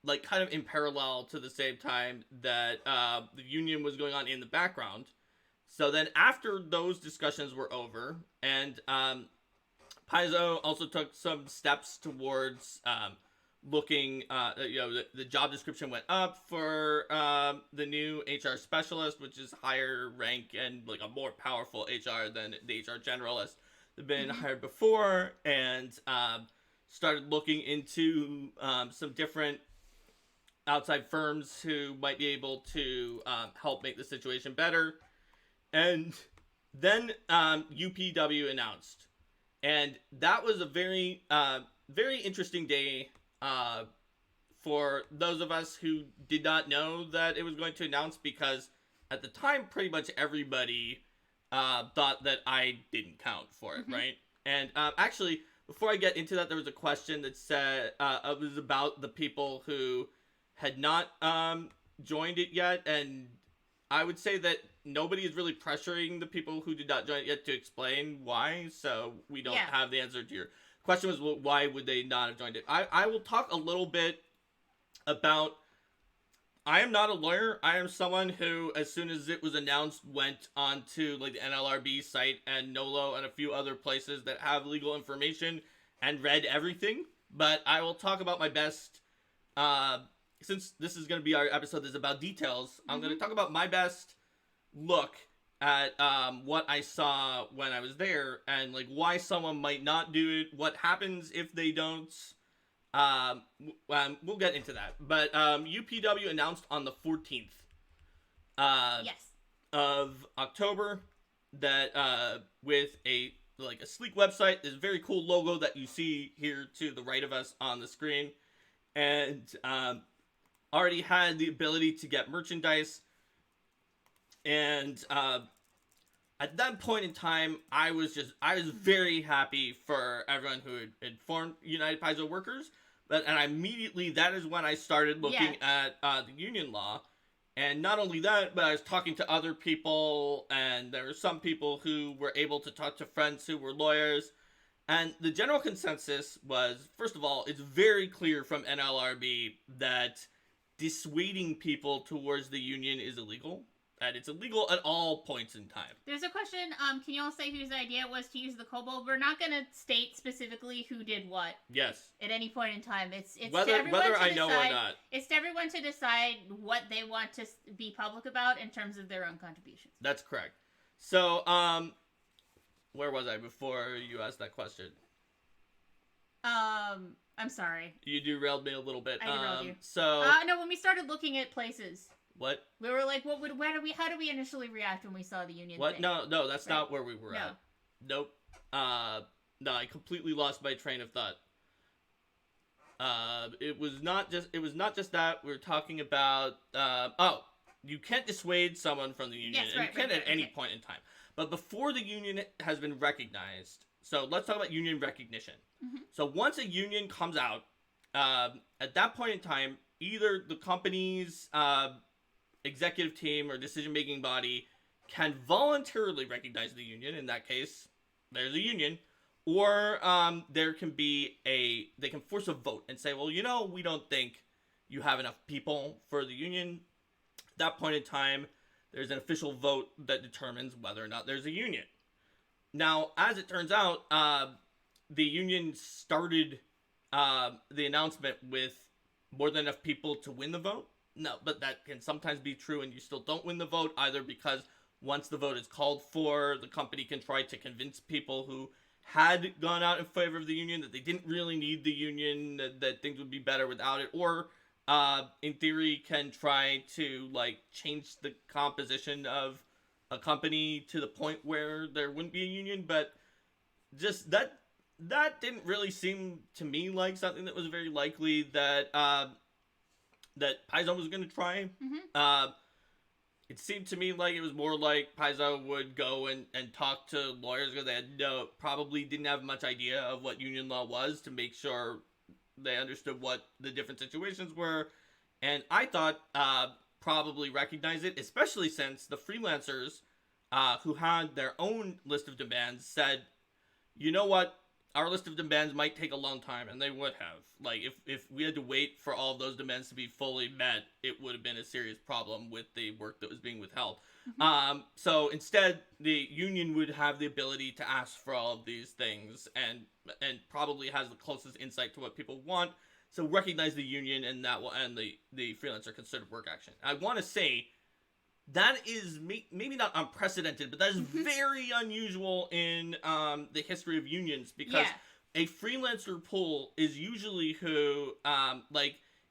like, kind of in parallel to the same time that the union was going on in the background. So then after those discussions were over, and Paizo also took some steps towards looking, the job description went up for the new HR specialist, which is higher rank and like a more powerful HR than the HR generalist that had been hired before, and started looking into some different outside firms who might be able to help make the situation better. And then UPW announced. And that was a very, very interesting day for those of us who did not know that it was going to announce, because at the time, pretty much everybody thought that I didn't count for it, right? And actually, before I get into that, there was a question that said, it was about the people who had not joined it yet, and I would say that nobody is really pressuring the people who did not join it yet to explain why, so we don't have the answer to your question. Was, well, why would they not have joined it? I will talk a little bit about, I am not a lawyer. I am someone who, as soon as it was announced, went onto like the NLRB site and NOLO and a few other places that have legal information and read everything. But I will talk about my best, since this is going to be our episode that's about details, I'm going to talk about my best look at what I saw when I was there, and like why someone might not do it, what happens if they don't. We'll get into that. But UPW announced on the 14th of October that with a sleek website, this very cool logo that you see here to the right of us on the screen, and already had the ability to get merchandise. And at that point in time, I was very happy for everyone who had formed United Paizo Workers. And immediately, that is when I started looking at the union law. And not only that, but I was talking to other people, and there were some people who were able to talk to friends who were lawyers. And the general consensus was, first of all, it's very clear from NLRB that dissuading people towards the union is illegal. And it's illegal at all points in time. There's a question, can you all say whose idea it was to use the kobold? We're not going to state specifically who did what. Yes. At any point in time. It's whether to everyone to I decide, know or not. It's to everyone to decide what they want to be public about in terms of their own contributions. That's correct. So, where was I before you asked that question? I'm sorry. You derailed me a little bit. I derailed you. So... no, when we started looking at places. What? We were like, how do we initially react when we saw the union What? thing? No, that's not where we were at. Nope. No, I completely lost my train of thought. It was not just that. We were talking about, you can't dissuade someone from the union. Yes, and you can at any point in time. But before the union has been recognized, so let's talk about union recognition. Mm-hmm. So once a union comes out, at that point in time, either the company's executive team or decision-making body can voluntarily recognize the union. In that case, there's a union. Or there can be they can force a vote and say, well, we don't think you have enough people for the union. At that point in time, there's an official vote that determines whether or not there's a union. Now, as it turns out, the union started the announcement with more than enough people to win the vote. No, but that can sometimes be true and you still don't win the vote, either because once the vote is called for, the company can try to convince people who had gone out in favor of the union that they didn't really need the union, that things would be better without it, or in theory can try to change the composition of a company to the point where there wouldn't be a union. But just that didn't really seem to me like something that was very likely that that Paizo was going to try. Mm-hmm. It seemed to me like it was more like Paizo would go and talk to lawyers because they probably didn't have much idea of what union law was, to make sure they understood what the different situations were. And I thought probably recognize it, especially since the freelancers who had their own list of demands said, you know what, our list of demands might take a long time, and they would have. If we had to wait for all of those demands to be fully met, it would have been a serious problem with the work that was being withheld. Mm-hmm. So instead, the union would have the ability to ask for all of these things, and probably has the closest insight to what people want. So recognize the union, and that will end the freelancer concerted work action. I want to say that is maybe not unprecedented, but that is very unusual in the history of unions, because a freelancer pool is usually who,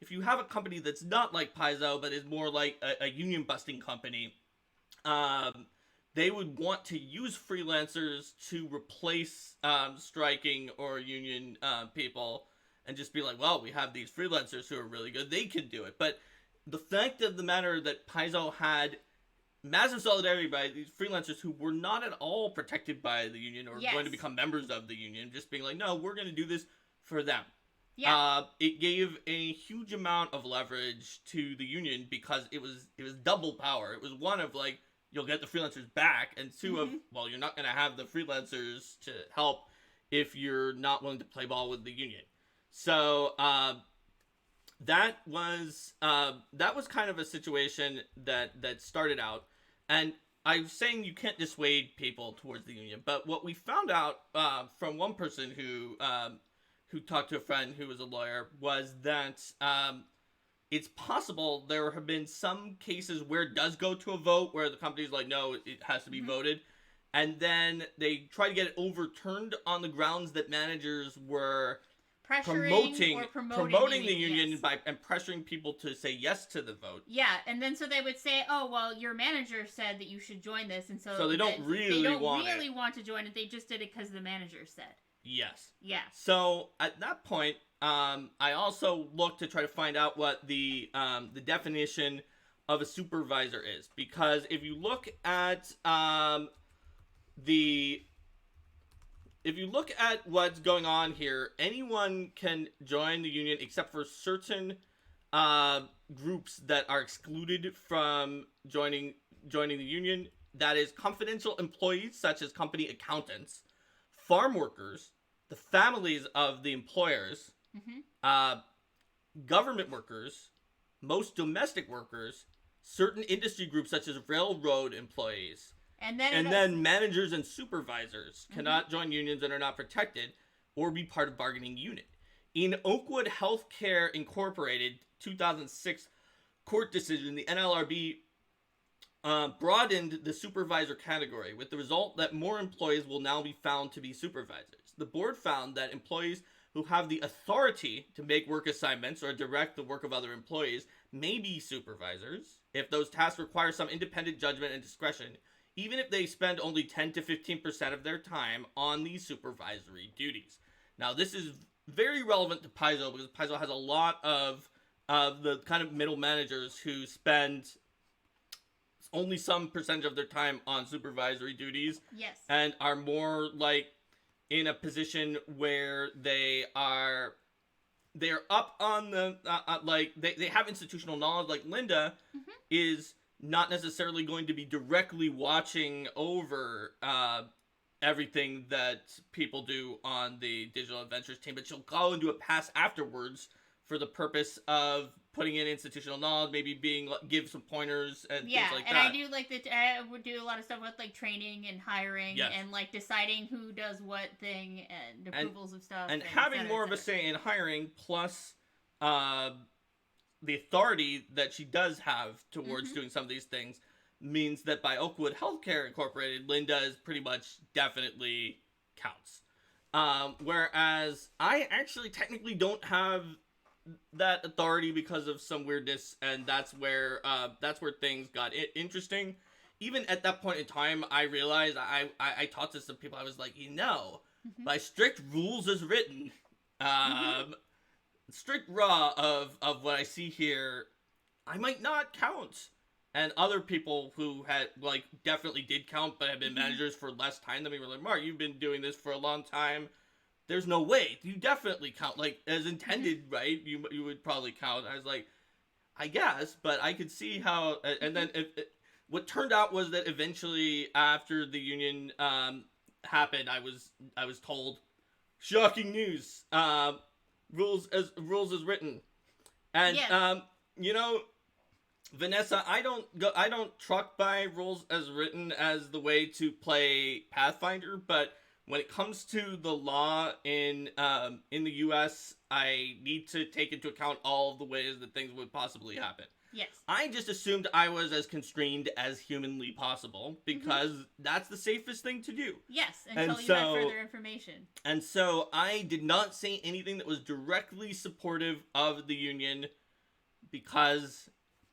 if you have a company that's not like Paizo, but is more like a union-busting company, they would want to use freelancers to replace striking or union people, and just be like, well, we have these freelancers who are really good, they can do it. But the fact of the matter that Paizo had massive solidarity by these freelancers who were not at all protected by the union or going to become members of the union, just being like, no, we're going to do this for them. Yeah. It gave a huge amount of leverage to the union, because it was double power. It was one of you'll get the freelancers back, and two of, well, you're not going to have the freelancers to help if you're not willing to play ball with the union. So that was kind of a situation that started out. And I was saying you can't dissuade people towards the union, but what we found out from one person who talked to a friend who was a lawyer was that it's possible there have been some cases where it does go to a vote, where the company's like, no, it has to be voted, and then they try to get it overturned on the grounds that managers were promoting the union and pressuring people to say yes to the vote. Yeah, and then so they would say, oh, well, your manager said that you should join this, and so they don't really want to join it. They just did it because the manager said. Yes. Yeah. So at that point, I also looked to try to find out what the definition of a supervisor is, because if you look at what's going on here, anyone can join the union except for certain groups that are excluded from joining the union. That is confidential employees, such as company accountants, farm workers, the families of the employers, government workers, most domestic workers, certain industry groups such as railroad employees. And then managers and supervisors cannot join unions and are not protected or be part of bargaining unit. In Oakwood Healthcare Incorporated 2006 court decision, the NLRB broadened the supervisor category, with the result that more employees will now be found to be supervisors. The board found that employees who have the authority to make work assignments or direct the work of other employees may be supervisors if those tasks require some independent judgment and discretion, even if they spend only 10 to 15% of their time on these supervisory duties. Now, this is very relevant to Paizo because Paizo has a lot of the kind of middle managers who spend only some percentage of their time on supervisory duties. Yes. And are more like in a position where they're up on the like they have institutional knowledge. Like Linda is not necessarily going to be directly watching over everything that people do on the digital adventures team, but she'll go and do a pass afterwards for the purpose of putting in institutional knowledge, maybe give some pointers and things like that. Yeah, and I do like I would do a lot of stuff with like training and hiring and like deciding who does what thing and approvals of stuff. And having more of a say in hiring, plus the authority that she does have towards doing some of these things, means that by Oakwood Healthcare Incorporated, Linda is pretty much definitely counts. Whereas I actually technically don't have that authority because of some weirdness, and that's where things got interesting. Even at that point in time, I realized I talked to some people. I was like, by strict rules as written, strict raw of what I see here, I might not count. And other people who had like definitely did count but have been managers for less time than me were like, Mark, you've been doing this for a long time. There's no way. You definitely count. Like, as intended, right? You would probably count. I was like, I guess, but I could see how... And then what turned out was that eventually, after the union happened, I was told, shocking news, rules as written. And, Vanessa, I don't truck by rules as written as the way to play Pathfinder, but... when it comes to the law in the U.S., I need to take into account all of the ways that things would possibly happen. Yes. I just assumed I was as constrained as humanly possible because that's the safest thing to do. Yes, until you had further information. And so I did not say anything that was directly supportive of the union because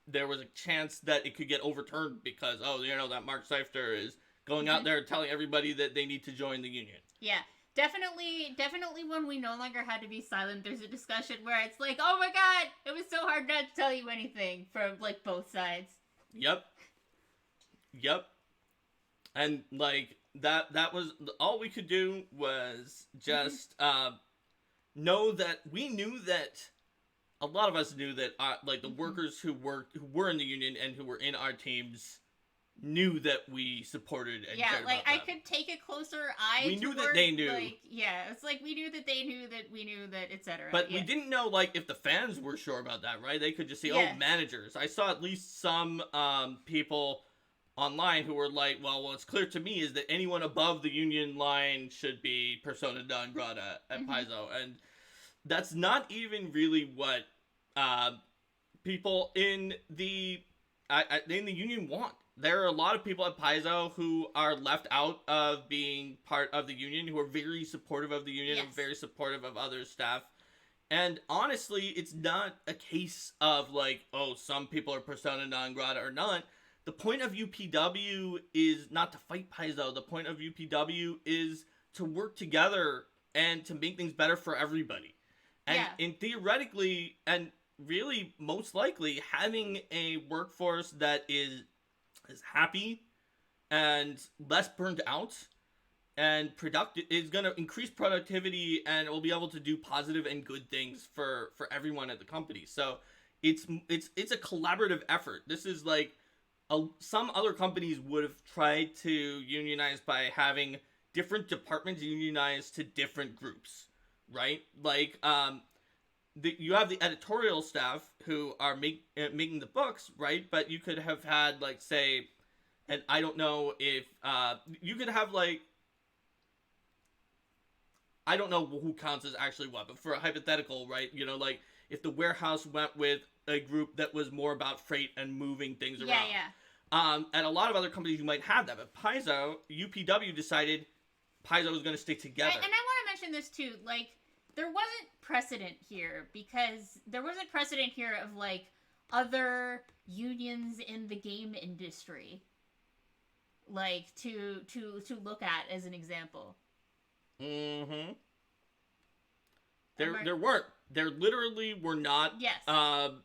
there was a chance that it could get overturned because, that Mark Seifter is going out there telling everybody that they need to join the union. Yeah. Definitely when we no longer had to be silent, there's a discussion where it's like, oh my god, it was so hard not to tell you anything from, like, both sides. Yep. And, like, that was, all we could do was just know that we knew that, a lot of us knew that, like, the workers who were in the union and who were in our teams knew that we supported and cared like about them. I could take a closer eye. We knew that they knew. Like, it's like we knew that they knew that we knew that, etc. But we didn't know like if the fans were sure about that, right? They could just see, managers. I saw at least some people online who were like, well, what's clear to me is that anyone above the union line should be persona non grata at Paizo, and that's not even really what people in the union want. There are a lot of people at Paizo who are left out of being part of the union, who are very supportive of the union and very supportive of other staff. And honestly, it's not a case of like, oh, some people are persona non grata or not. The point of UPW is not to fight Paizo. The point of UPW is to work together and to make things better for everybody. And theoretically, and really most likely, having a workforce that is happy and less burned out and productive is going to increase productivity, and will be able to do positive and good things for everyone at the company. So it's a collaborative effort. This is like some other companies would have tried to unionize by having different departments unionize to different groups, right? Like you have the editorial staff who are making the books, right? But you could have had, like, say, and I don't know if, you could have, like, I don't know who counts as actually what, but for a hypothetical, right? Like, if the warehouse went with a group that was more about freight and moving things around. And a lot of other companies, you might have that. But Paizo, UPW decided Paizo was going to stay together. And I want to mention this, too. Like, there wasn't precedent here, because there wasn't precedent here of, like, other unions in the game industry, like to look at as an example. Mm-hmm. There literally were not Yes.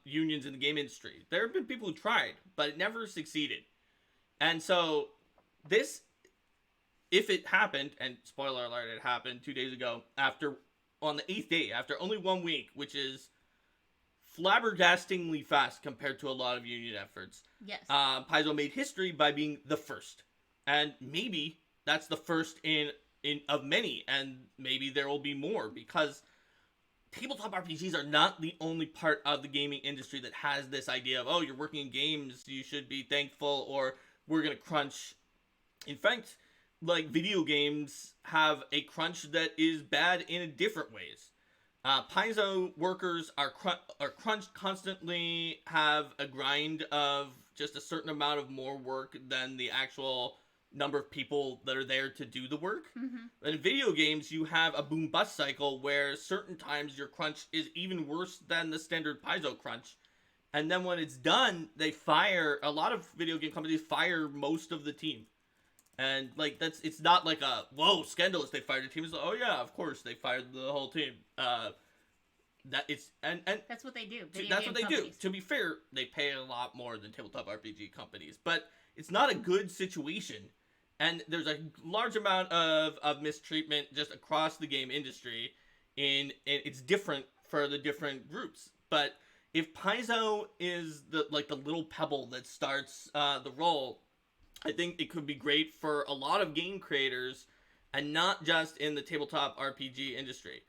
unions in the game industry. There have been people who tried, but it never succeeded. And so this, if it happened, and spoiler alert, it happened 2 days ago, on the 8th day, after only 1 week, which is flabbergastingly fast compared to a lot of union efforts. Yes. Paizo made history by being the first. And maybe that's the first in of many, and maybe there will be more, because tabletop RPGs are not the only part of the gaming industry that has this idea of, oh, you're working in games, you should be thankful, or we're gonna crunch. In fact, like, video games have a crunch that is bad in different ways. Paizo workers are crunched constantly, have a grind of just a certain amount of more work than the actual number of people that are there to do the work. Mm-hmm. In video games, you have a boom-bust cycle where certain times your crunch is even worse than the standard Paizo crunch. And then when it's done, a lot of video game companies fire most of the team. And, like, it's not like a, whoa, scandalous, they fired a team. It's like, oh yeah, of course, they fired the whole team. That's what they do. That's what they do. To be fair, they pay a lot more than tabletop RPG companies, but it's not a good situation. And there's a large amount of mistreatment just across the game industry, and it's different for the different groups. But if Paizo is the little pebble that starts the roll, I think it could be great for a lot of game creators, and not just in the tabletop RPG industry.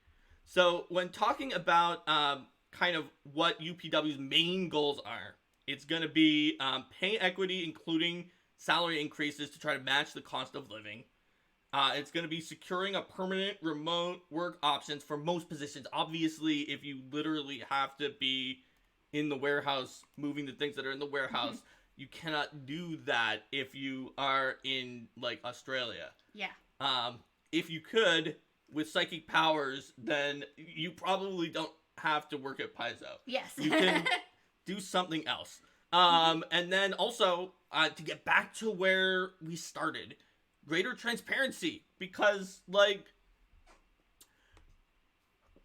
So when talking about kind of what UPW's main goals are, it's going to be pay equity, including salary increases to try to match the cost of living. It's going to be securing a permanent remote work options for most positions. Obviously, if you literally have to be in the warehouse, moving the things that are in the warehouse, you cannot do that if you are in, like, Australia. Yeah. If you could, with psychic powers, then you probably don't have to work at Paizo. Yes. You can do something else. And then also, to get back to where we started, greater transparency. Because, like,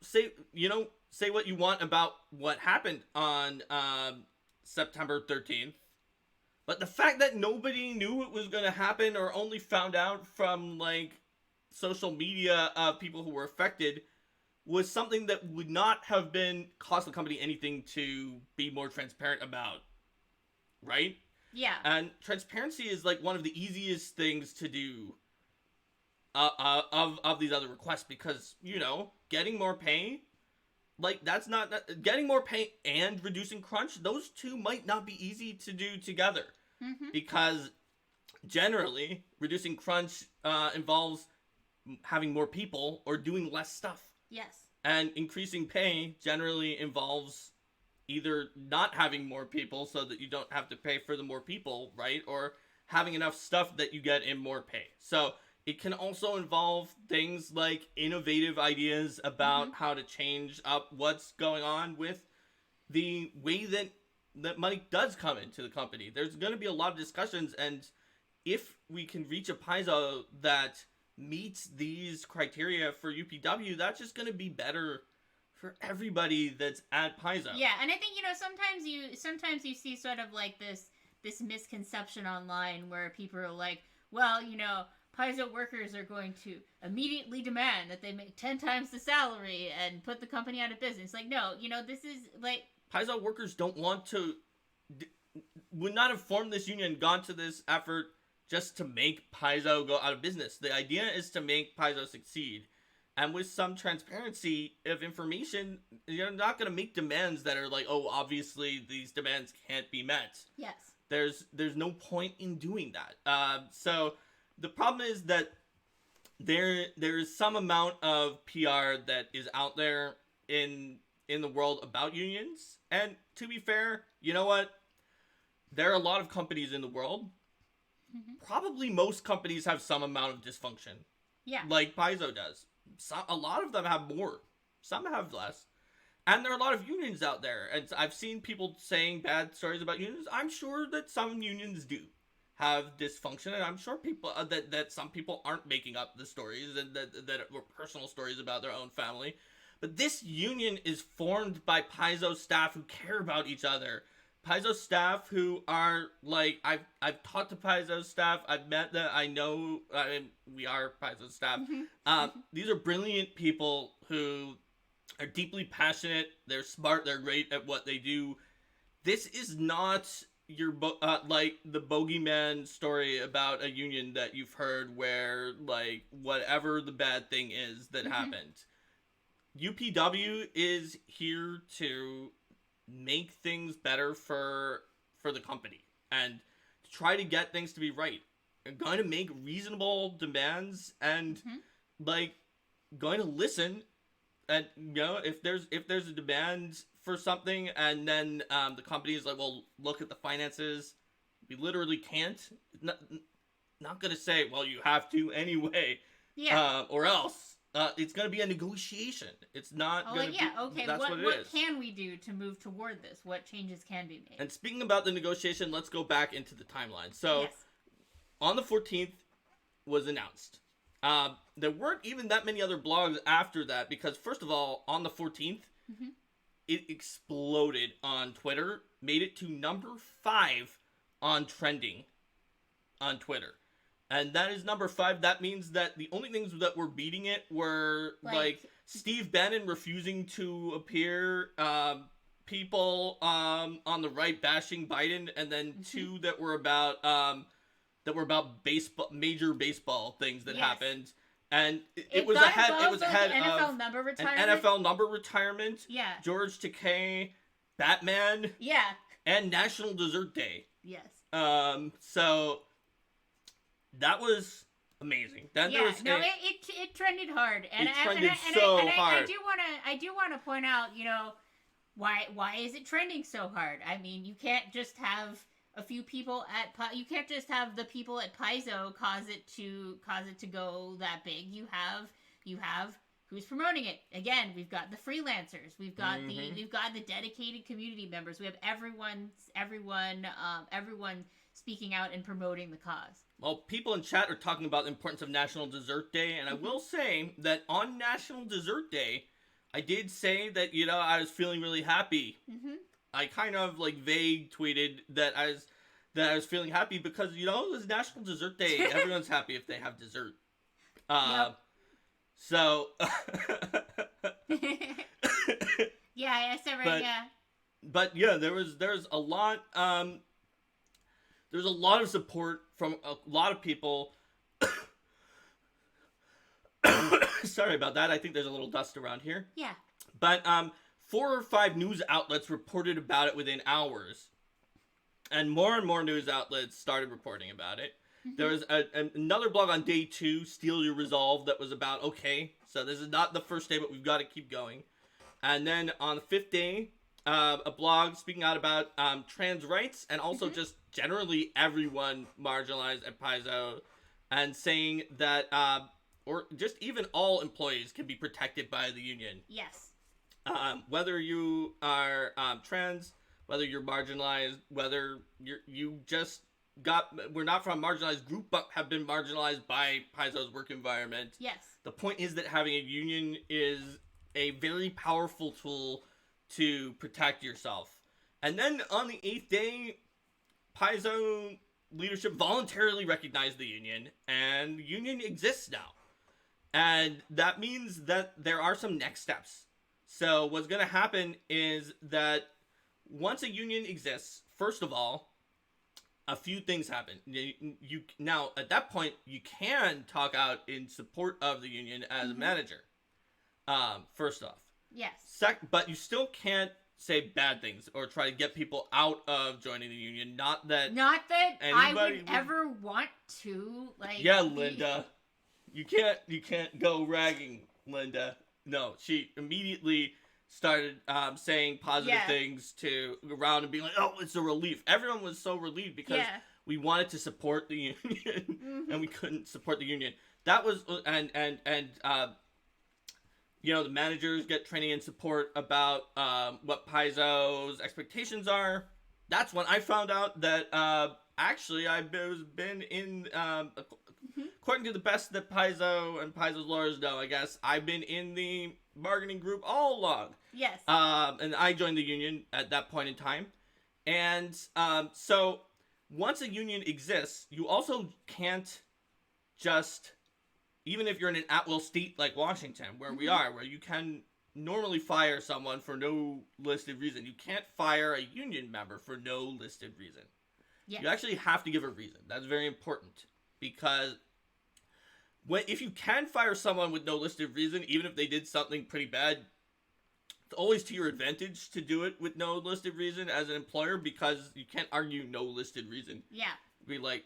say what you want about what happened on September 13th. But the fact that nobody knew it was going to happen, or only found out from, like, social media of people who were affected, was something that would not have cost the company anything to be more transparent about. Right? Yeah. And transparency is, like, one of the easiest things to do of these other requests, because, getting more pay, like, getting more pay and reducing crunch, those two might not be easy to do together. Mm-hmm. Because generally, reducing crunch involves having more people or doing less stuff. Yes. And increasing pay generally involves either not having more people so that you don't have to pay for the more people, right? Or having enough stuff that you get in more pay. So it can also involve things like innovative ideas about how to change up what's going on with the way that money does come into the company. There's going to be a lot of discussions, and if we can reach a Paizo that meets these criteria for UPW, that's just going to be better for everybody that's at Paizo. Yeah, and I think, sometimes you see sort of like this misconception online where people are like, well, Paizo workers are going to immediately demand that they make 10 times the salary and put the company out of business. Like, no, this is like... Paizo workers would not have formed this union and gone to this effort just to make Paizo go out of business. The idea is to make Paizo succeed. And with some transparency of information, you're not going to make demands that are like, oh, obviously these demands can't be met. Yes. There's no point in doing that. So the problem is that there is some amount of PR that is out there in the world about unions. And to be fair, you know what? There are a lot of companies in the world. Probably most companies have some amount of dysfunction. Yeah. Like Paizo does. A lot of them have more. Some have less. And there are a lot of unions out there, and I've seen people saying bad stories about unions. I'm sure that some unions do have dysfunction, and I'm sure people that some people aren't making up the stories and that were personal stories about their own family. But this union is formed by Paizo staff who care about each other. Paizo staff who are like, I've talked to Paizo staff. I've met them. I know. I mean, we are Paizo staff. These are brilliant people who are deeply passionate. They're smart. They're great at what they do. This is not your like the bogeyman story about a union that you've heard where like whatever the bad thing is that happened. UPW is here to make things better for the company and to try to get things to be right. They're going to make reasonable demands and like going to listen. And you know, if there's a demand for something, and then the company is like, well, look at the finances. We literally can't. Not gonna say, well, you have to anyway. Yeah. Or else. It's going to be a negotiation. It's not going to be... Okay, that's what it what is. Can we do to move toward this? What changes can be made? And speaking about the negotiation, let's go back into the timeline. So, on the 14th was announced. There weren't even that many other blogs after that, because first of all, on the 14th, it exploded on Twitter, made it to number 5 on trending on Twitter. And that is number 5. That means that the only things that were beating it were like Steve Bannon refusing to appear, people on the right bashing Biden, and then 2 that were about baseball, major baseball things that happened. And it was ahead of NFL number retirement. An NFL number retirement. Yeah. George Takei, Batman. Yeah. And National Dessert Day. Yes. So that was amazing. It trended hard, and it trended so hard. I do want to point out, you know, why is it trending so hard? I mean, you can't just have a few people you can't just have the people at Paizo cause it to go that big. You have who's promoting it. Again, we've got the freelancers, we've got the dedicated community members. We have everyone speaking out and promoting the cause. Well, people in chat are talking about the importance of National Dessert Day, and I will say that on National Dessert Day, I did say that, you know, I was feeling really happy. I kind of like vague tweeted that I was feeling happy because, you know, it was National Dessert Day. Everyone's happy if they have dessert. So But yeah, there's a lot there's a lot of support from a lot of people. Sorry about that. I think there's a little dust around here. Yeah. But 4 or 5 news outlets reported about it within hours. And more news outlets started reporting about it. There was another blog on day 2, Steel Your Resolve, that was about, okay, so this is not the first day, but we've got to keep going. And then on the 5th day, a blog speaking out about trans rights and also just generally everyone marginalized at Paizo, and saying that, or just even all employees can be protected by the union. Yes. Whether you are trans, whether you're marginalized, whether we're not from a marginalized group, but have been marginalized by Paizo's work environment. Yes. The point is that having a union is a very powerful tool to protect yourself. And then on the 8th day, Paizo leadership voluntarily recognized the union, and the union exists now. And that means that there are some next steps. So what's going to happen is that once a union exists, first of all, a few things happen. You now, at that point, you can talk out in support of the union as a manager. First off. Yes. But you still can't say bad things or try to get people out of joining the union. Not that I would ever want to. Yeah, Linda. You can't go ragging, Linda. No, she immediately started saying positive things to around and being like, oh, it's a relief. Everyone was so relieved because we wanted to support the union and we couldn't support the union. That was the managers get training and support about what Paizo's expectations are. That's when I found out that actually I've been in, according to the best that Paizo and Paizo's lawyers know, I guess, I've been in the bargaining group all along. Yes. And I joined the union at that point in time. And so once a union exists, you also can't just, even if you're in an at-will state like Washington, where we are, where you can normally fire someone for no listed reason, you can't fire a union member for no listed reason. Yes. You actually have to give a reason. That's very important, because if you can fire someone with no listed reason, even if they did something pretty bad, it's always to your advantage to do it with no listed reason as an employer, because you can't argue no listed reason. Yeah. Be like,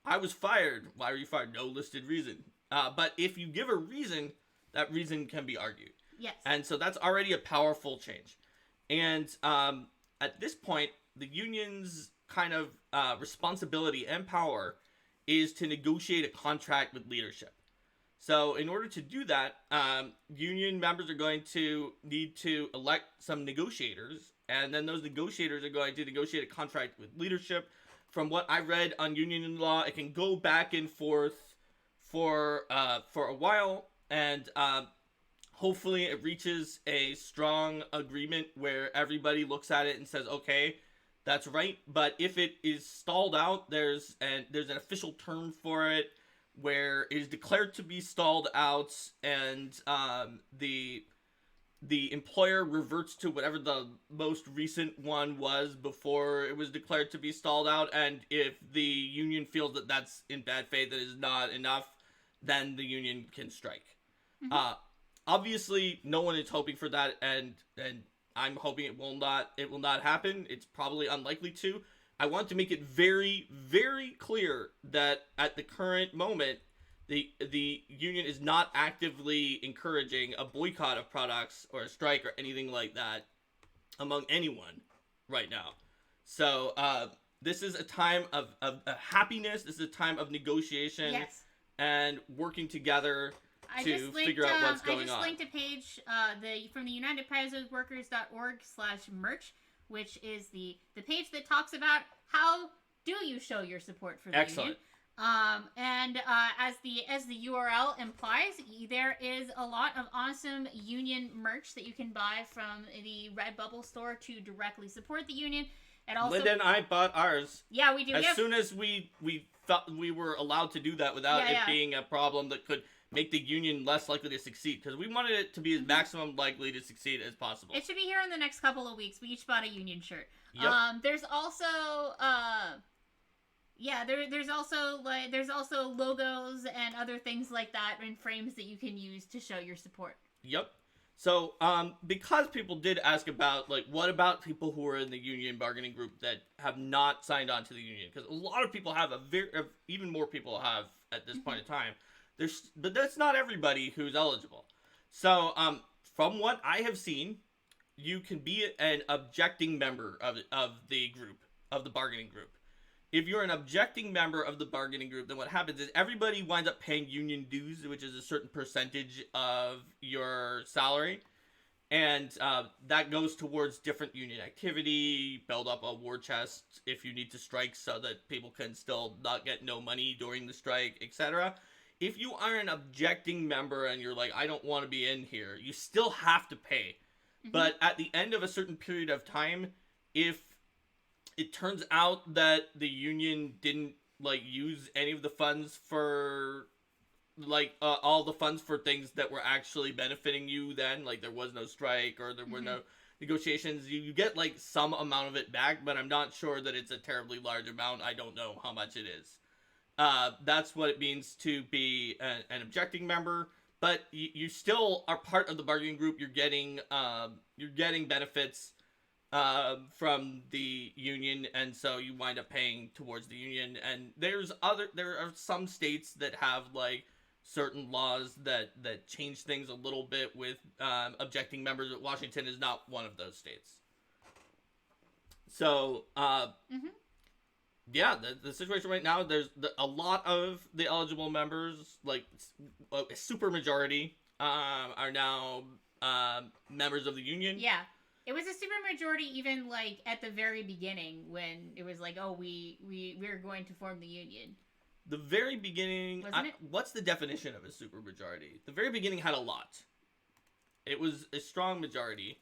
I was fired. Why were you fired? No listed reason. But if you give a reason, that reason can be argued. Yes. And so that's already a powerful change. And at this point, the union's kind of responsibility and power is to negotiate a contract with leadership. So in order to do that, union members are going to need to elect some negotiators, and then those negotiators are going to negotiate a contract with leadership. From what I read on union law, it can go back and forth for a while, and hopefully it reaches a strong agreement where everybody looks at it and says, okay, that's right. But if it is stalled out, there's an official term for it where it is declared to be stalled out, and the employer reverts to whatever the most recent one was before it was declared to be stalled out. And if the union feels that that's in bad faith, that is not enough, then the union can strike. Mm-hmm. Obviously, no one is hoping for that, and I'm hoping it will not happen. It's probably unlikely to. I want to make it very, very clear that at the current moment, the union is not actively encouraging a boycott of products or a strike or anything like that among anyone right now. So this is a time of happiness. This is a time of negotiation. Yes. And working together to figure out what's going on. I just linked a page from the UnitedPaizoWorkers.org/merch, which is the page that talks about how do you show your support for the Excellent. union. As the URL implies, there is a lot of awesome union merch that you can buy from the Redbubble store to directly support the union. And also, Linda and I bought ours. Yeah, we do. As soon as we thought we were allowed to do that without it being a problem that could make the union less likely to succeed, because we wanted it to be as maximum likely to succeed as possible. It should be here in the next couple of weeks. We each bought a union shirt. Yep. There's also there's also logos and other things like that and frames that you can use to show your support. Yep. So, because people did ask about, like, what about people who are in the union bargaining group that have not signed on to the union? Because a lot of people have even more people have at this point in time. But that's not everybody who's eligible. So, from what I have seen, you can be an objecting member of the group, of the bargaining group. If you're an objecting member of the bargaining group, then what happens is everybody winds up paying union dues, which is a certain percentage of your salary. And that goes towards different union activity, build up a war chest if you need to strike so that people can still not get no money during the strike, etc. If you are an objecting member and you're like, I don't want to be in here, you still have to pay. Mm-hmm. But at the end of a certain period of time, if it turns out that the union didn't use any of the funds for all the funds for things that were actually benefiting you, then there was no strike or there were no negotiations, you get some amount of it back, but I'm not sure that it's a terribly large amount. I don't know how much it is. That's what it means to be an objecting member, but you still are part of the bargaining group. You're getting benefits from the union, and so you wind up paying towards the union. And there are some states that have certain laws that change things a little bit with objecting members. Washington is not one of those states. So yeah, the situation right now, there's a lot of the eligible members, a super majority are now members of the union. Yeah. It was a supermajority even, like, at the very beginning when it was like, oh, we're going to form the union. The very beginning... Wasn't it? What's the definition of a supermajority? The very beginning had a lot. It was a strong majority.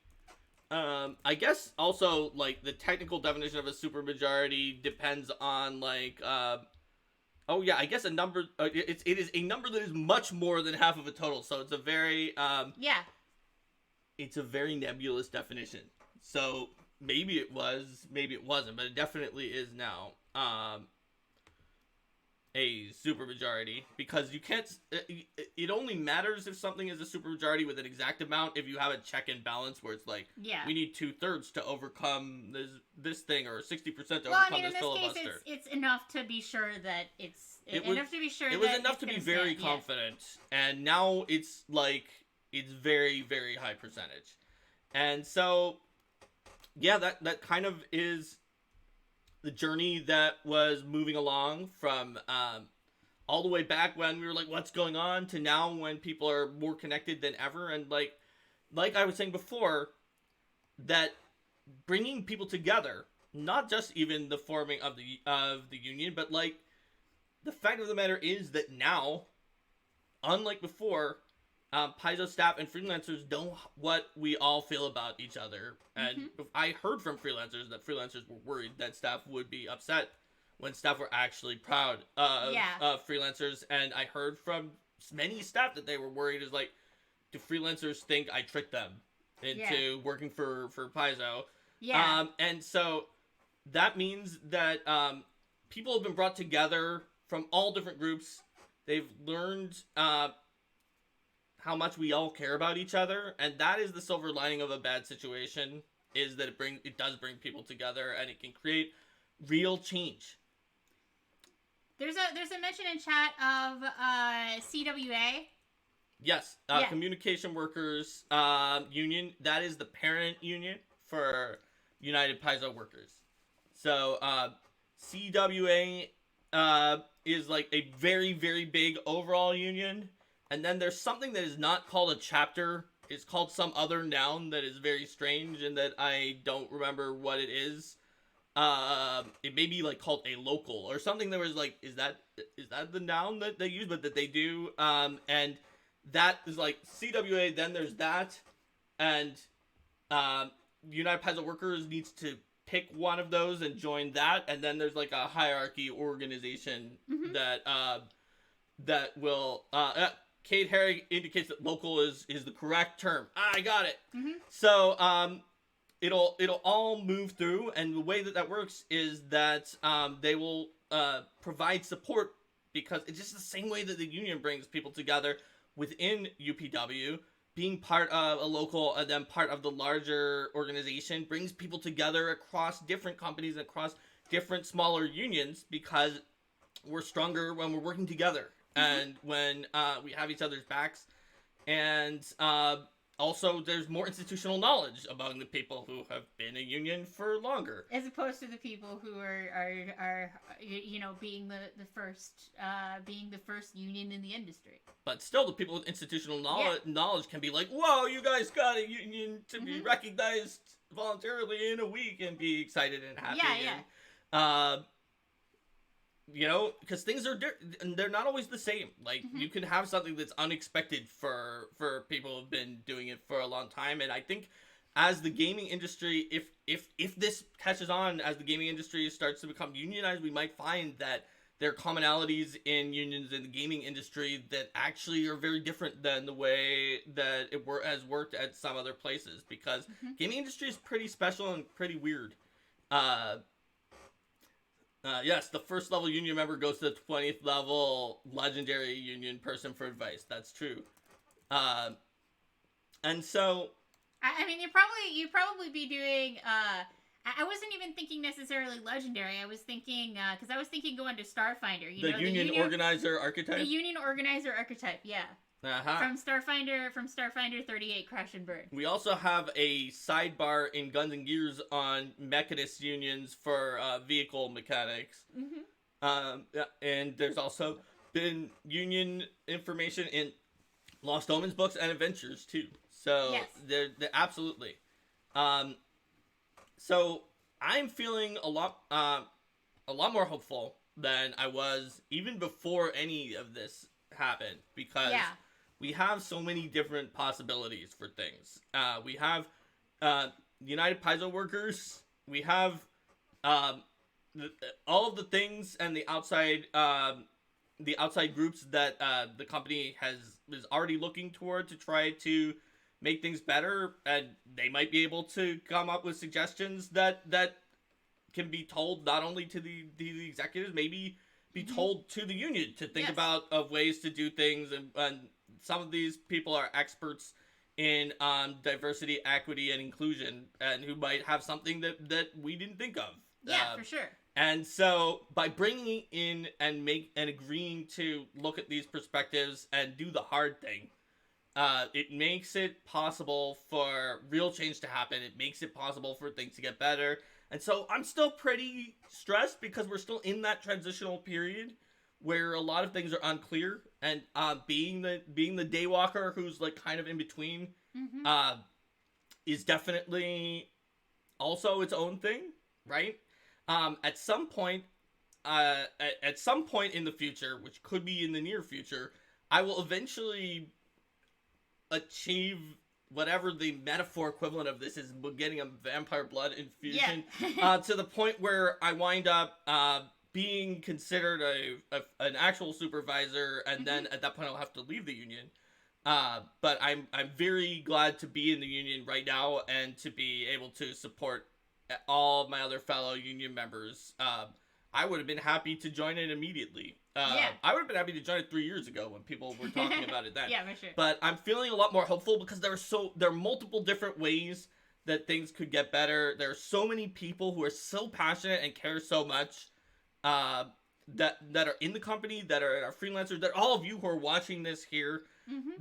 I guess also, like, the technical definition of a supermajority depends on, like, oh yeah, I guess a number, it is a number that is much more than half of a total, so it's a very, Yeah. It's a very nebulous definition. So, maybe it was, maybe it wasn't, but it definitely is now, a supermajority, because you can't, it only matters if something is a supermajority with an exact amount if you have a check and balance where it's like, Yeah. we need 2/3 to overcome this thing, or 60% to Well, I overcome mean, in this this filibuster. case, it's enough to be sure that it's It was enough to be very confident, and now it's like, it's very, very high percentage. And so, yeah, that kind of is the journey that was moving along from all the way back when we were like, what's going on, to now when people are more connected than ever. And like I was saying before, that bringing people together, not just even the forming of the union, but like, the fact of the matter is that now, unlike before, Paizo staff and freelancers know what we all feel about each other. And I heard from freelancers that freelancers were worried that staff would be upset when staff were actually proud of freelancers. And I heard from many staff that they were worried, is like, do freelancers think I tricked them into working for Paizo? Yeah. And so that means that people have been brought together from all different groups. They've learned how much we all care about each other, and that is the silver lining of a bad situation, is that it does bring people together, and it can create real change. There's a mention in chat of CWA. Yes, Communication Workers Union. That is the parent union for United Paizo Workers. So CWA is like a very, very big overall union. And then there's something that is not called a chapter. It's called some other noun that is very strange and that I don't remember what it is. It may be like called a local or something that was like, is that the noun that they use, but that they do? And that is like CWA, then there's that. And United Paizo Workers needs to pick one of those and join that. And then there's like a hierarchy organization that will... Kate Harry indicates that local is the correct term. I got it. So it'll all move through, and the way that works is that they will provide support, because it's just the same way that the union brings people together within UPW. Being part of a local and then part of the larger organization brings people together across different companies, across different smaller unions, because we're stronger when we're working together. And when we have each other's backs, and also there's more institutional knowledge among the people who have been a union for longer, as opposed to the people who are being the first union in the industry. But still, the people with institutional knowledge can be like, "Whoa, you guys got a union to be recognized voluntarily in a week," and be excited and happy. And, because things they're not always the same. Like, you can have something that's unexpected for people who've been doing it for a long time. And I think as the gaming industry, if this catches on, as the gaming industry starts to become unionized, we might find that there are commonalities in unions in the gaming industry that actually are very different than the way that it has worked at some other places. Because gaming industry is pretty special and pretty weird. Yes, the first level union member goes to the 20th level legendary union person for advice. That's true. And so, I mean, you'd probably be doing. I wasn't even thinking necessarily legendary. I was thinking because I was thinking going to Starfinder. The union organizer archetype. The union organizer archetype. Yeah. From Starfinder 38 Crash and Burn. We also have a sidebar in Guns and Gears on mechanist unions for vehicle mechanics. And there's also been union information in Lost Omens books and adventures too. So Yes. they're absolutely. Um, so I'm feeling a lot more hopeful than I was even before any of this happened, because Yeah. we have so many different possibilities for things. We have United Paizo workers. We have um, all of the things and the outside groups that the company is already looking toward to try to make things better, and they might be able to come up with suggestions that can be told not only to the executives, maybe be told to the union to think Yes. about of ways to do things, and some of these people are experts in diversity, equity, and inclusion, and who might have something that we didn't think of. Yeah, for sure. And so by bringing in and agreeing to look at these perspectives and do the hard thing, it makes it possible for real change to happen. It makes it possible for things to get better. And so I'm still pretty stressed because we're still in that transitional period where a lot of things are unclear. And being the daywalker who's like kind of in between is definitely also its own thing, right? At some point in the future, which could be in the near future, I will eventually achieve whatever the metaphor equivalent of this is, getting a vampire blood infusion, to the point where I wind up being considered an actual supervisor, and then at that point I'll have to leave the union. But I'm very glad to be in the union right now and to be able to support all of my other fellow union members. I would have been happy to join it immediately. I would have been happy to join it 3 years ago when people were talking about it then. Yeah, for sure. But I'm feeling a lot more hopeful because there are multiple different ways that things could get better. There are so many people who are so passionate and care so much that are in the company, that are our freelancers, that all of you who are watching this here,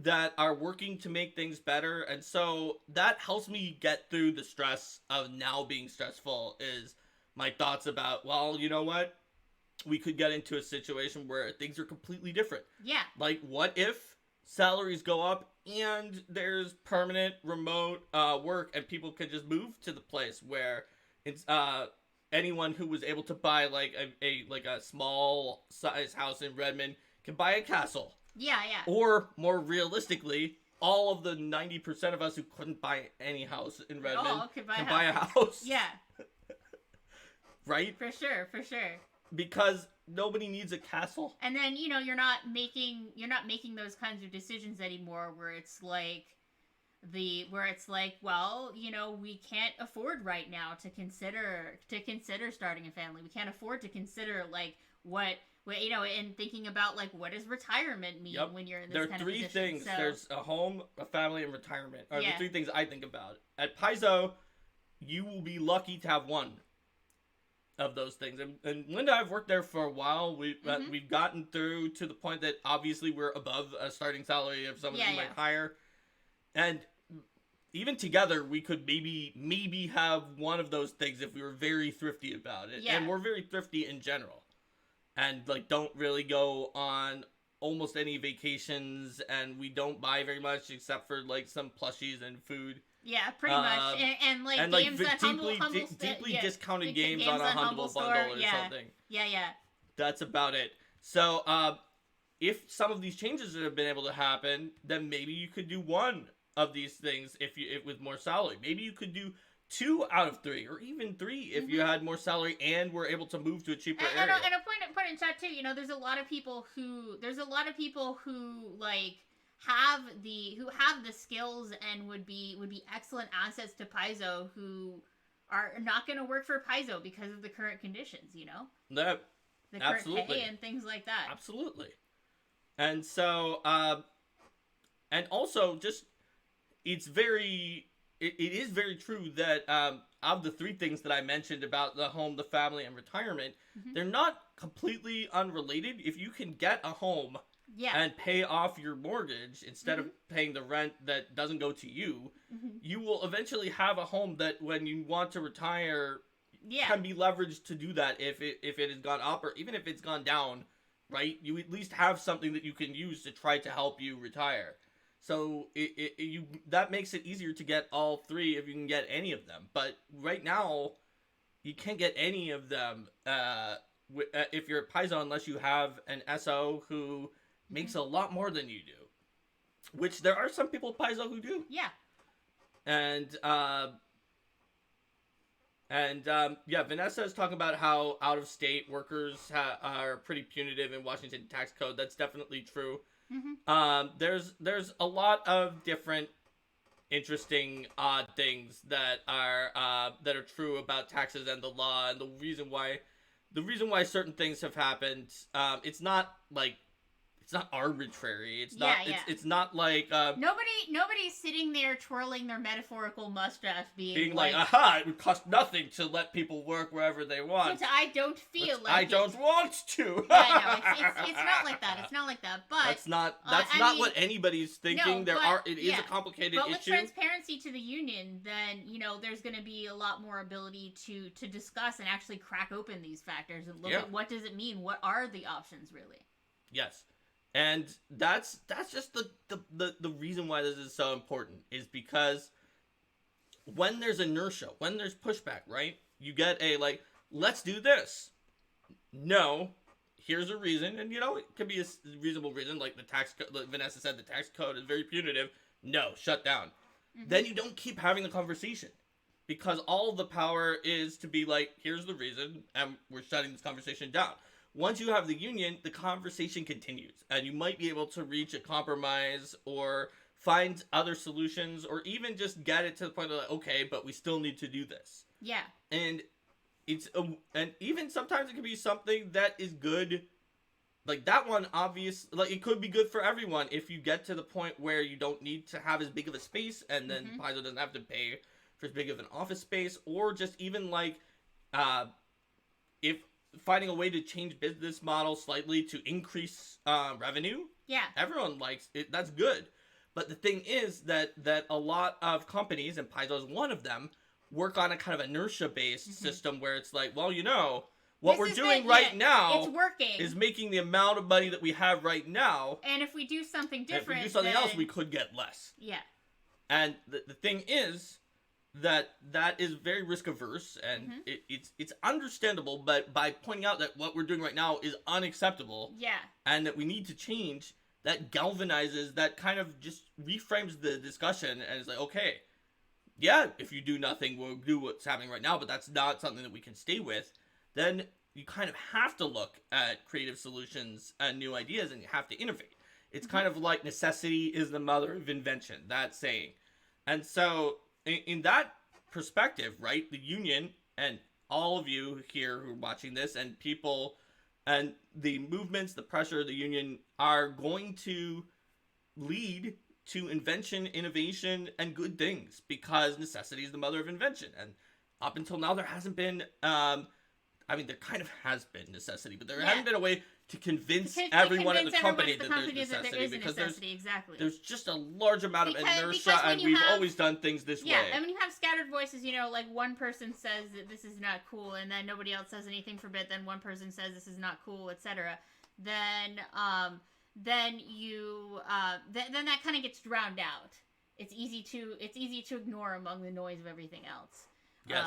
that are working to make things better. And so that helps me get through the stress of now being stressful, is my thoughts about, well, you know what? We could get into a situation where things are completely different. Yeah. Like, what if salaries go up and there's permanent remote work, and people could just move to the place where it's anyone who was able to buy like a small size house in Redmond can buy a castle. Yeah. Or more realistically, all of the 90% of us who couldn't buy any house in Redmond can buy a house. Yeah. Right? For sure. Because nobody needs a castle. And then, you're not making those kinds of decisions anymore where it's like well, we can't afford right now to consider starting a family. We can't afford to consider like what and thinking about like what does retirement mean when you're in this kind of position. There are three things. So, there's a home, a family, and retirement. Are the three things I think about. At Paizo, you will be lucky to have one of those things. And Linda, I've worked there for a while. We've gotten through to the point that obviously we're above a starting salary of someone who might hire. And even together, we could maybe have one of those things if we were very thrifty about it. Yeah. And we're very thrifty in general. And like don't really go on almost any vacations, and we don't buy very much except for like some plushies and food. Yeah, pretty much. And games at deeply discounted games on a Humble bundle or something. Yeah. That's about it. So, if some of these changes have been able to happen, then maybe you could do one of these things if with more salary. Maybe you could do 2 out of 3, or even 3 if you had more salary and were able to move to a cheaper area. And a point in chat too. There's a lot of people who like have the skills and would be excellent assets to Paizo, who are not going to work for Paizo because of the current conditions. The current pay and things like that. Absolutely. And so, and also just it is very true that of the 3 things that I mentioned about the home, the family, and retirement, they're not completely unrelated. If you can get a home and pay off your mortgage instead of paying the rent that doesn't go to you, you will eventually have a home that when you want to retire can be leveraged to do that if it has gone up, or even if it's gone down, right? You at least have something that you can use to try to help you retire. So that makes it easier to get all three if you can get any of them. But right now, you can't get any of them if you're a Paizo unless you have an SO who makes a lot more than you do. Which there are some people at Paizo who do. Yeah. And yeah, Vanessa is talking about how out-of-state workers are pretty punitive in Washington tax code. That's definitely true. There's a lot of different interesting odd things that are true about taxes and the law, and the reason why certain things have happened. It's not like it's not arbitrary. It's not. It's not like nobody's sitting there twirling their metaphorical mustache, being like, aha! It would cost nothing to let people work wherever they want. But I don't feel like I don't want to. I know it's not like that. It's not like that. But that's not what anybody's thinking. No, it is a complicated issue. But with transparency to the union, then there's going to be a lot more ability to discuss and actually crack open these factors and look at what does it mean. What are the options really? Yes. And that's just the reason why this is so important, is because when there's inertia, when there's pushback, right? You get let's do this. No, here's a reason, and it could be a reasonable reason, like the tax code. Like Vanessa said, the tax code is very punitive. No, shut down. Then you don't keep having the conversation, because all the power is to be like, here's the reason, and we're shutting this conversation down. Once you have the union, the conversation continues, and you might be able to reach a compromise or find other solutions, or even just get it to the point of like, okay, but we still need to do this. Yeah. And and even sometimes it can be something that is good. Like that one, it could be good for everyone if you get to the point where you don't need to have as big of a space, and then Paizo doesn't have to pay for as big of an office space, or just even if finding a way to change business model slightly to increase revenue. Yeah. Everyone likes it. That's good. But the thing is that a lot of companies, and Paizo is one of them, work on a kind of inertia-based system where it's like, well, what we're doing right now it's working. Is making the amount of money that we have right now. And if we do something different, else, we could get less. Yeah. And the thing is that is very risk averse, and it's understandable, but by pointing out that what we're doing right now is unacceptable, and that we need to change, that galvanizes, that kind of just reframes the discussion, and it's like, okay, if you do nothing, we'll do what's happening right now, but that's not something that we can stay with. Then you kind of have to look at creative solutions and new ideas, and you have to innovate. It's kind of like necessity is the mother of invention, that saying. And so in that perspective, right, the union and all of you here who are watching this, and people and the movements, the pressure of the union, are going to lead to invention, innovation, and good things, because necessity is the mother of invention. And up until now, there hasn't been, there kind of has been necessity, but there hasn't been a way to convince everyone at the company that there's necessity, because there's just a large amount of inertia, and we've always done things this way. Yeah, and when you have scattered voices, like one person says that this is not cool, and then nobody else says anything for a bit, then one person says this is not cool, etc. Then that kind of gets drowned out. It's easy to ignore among the noise of everything else. Yes.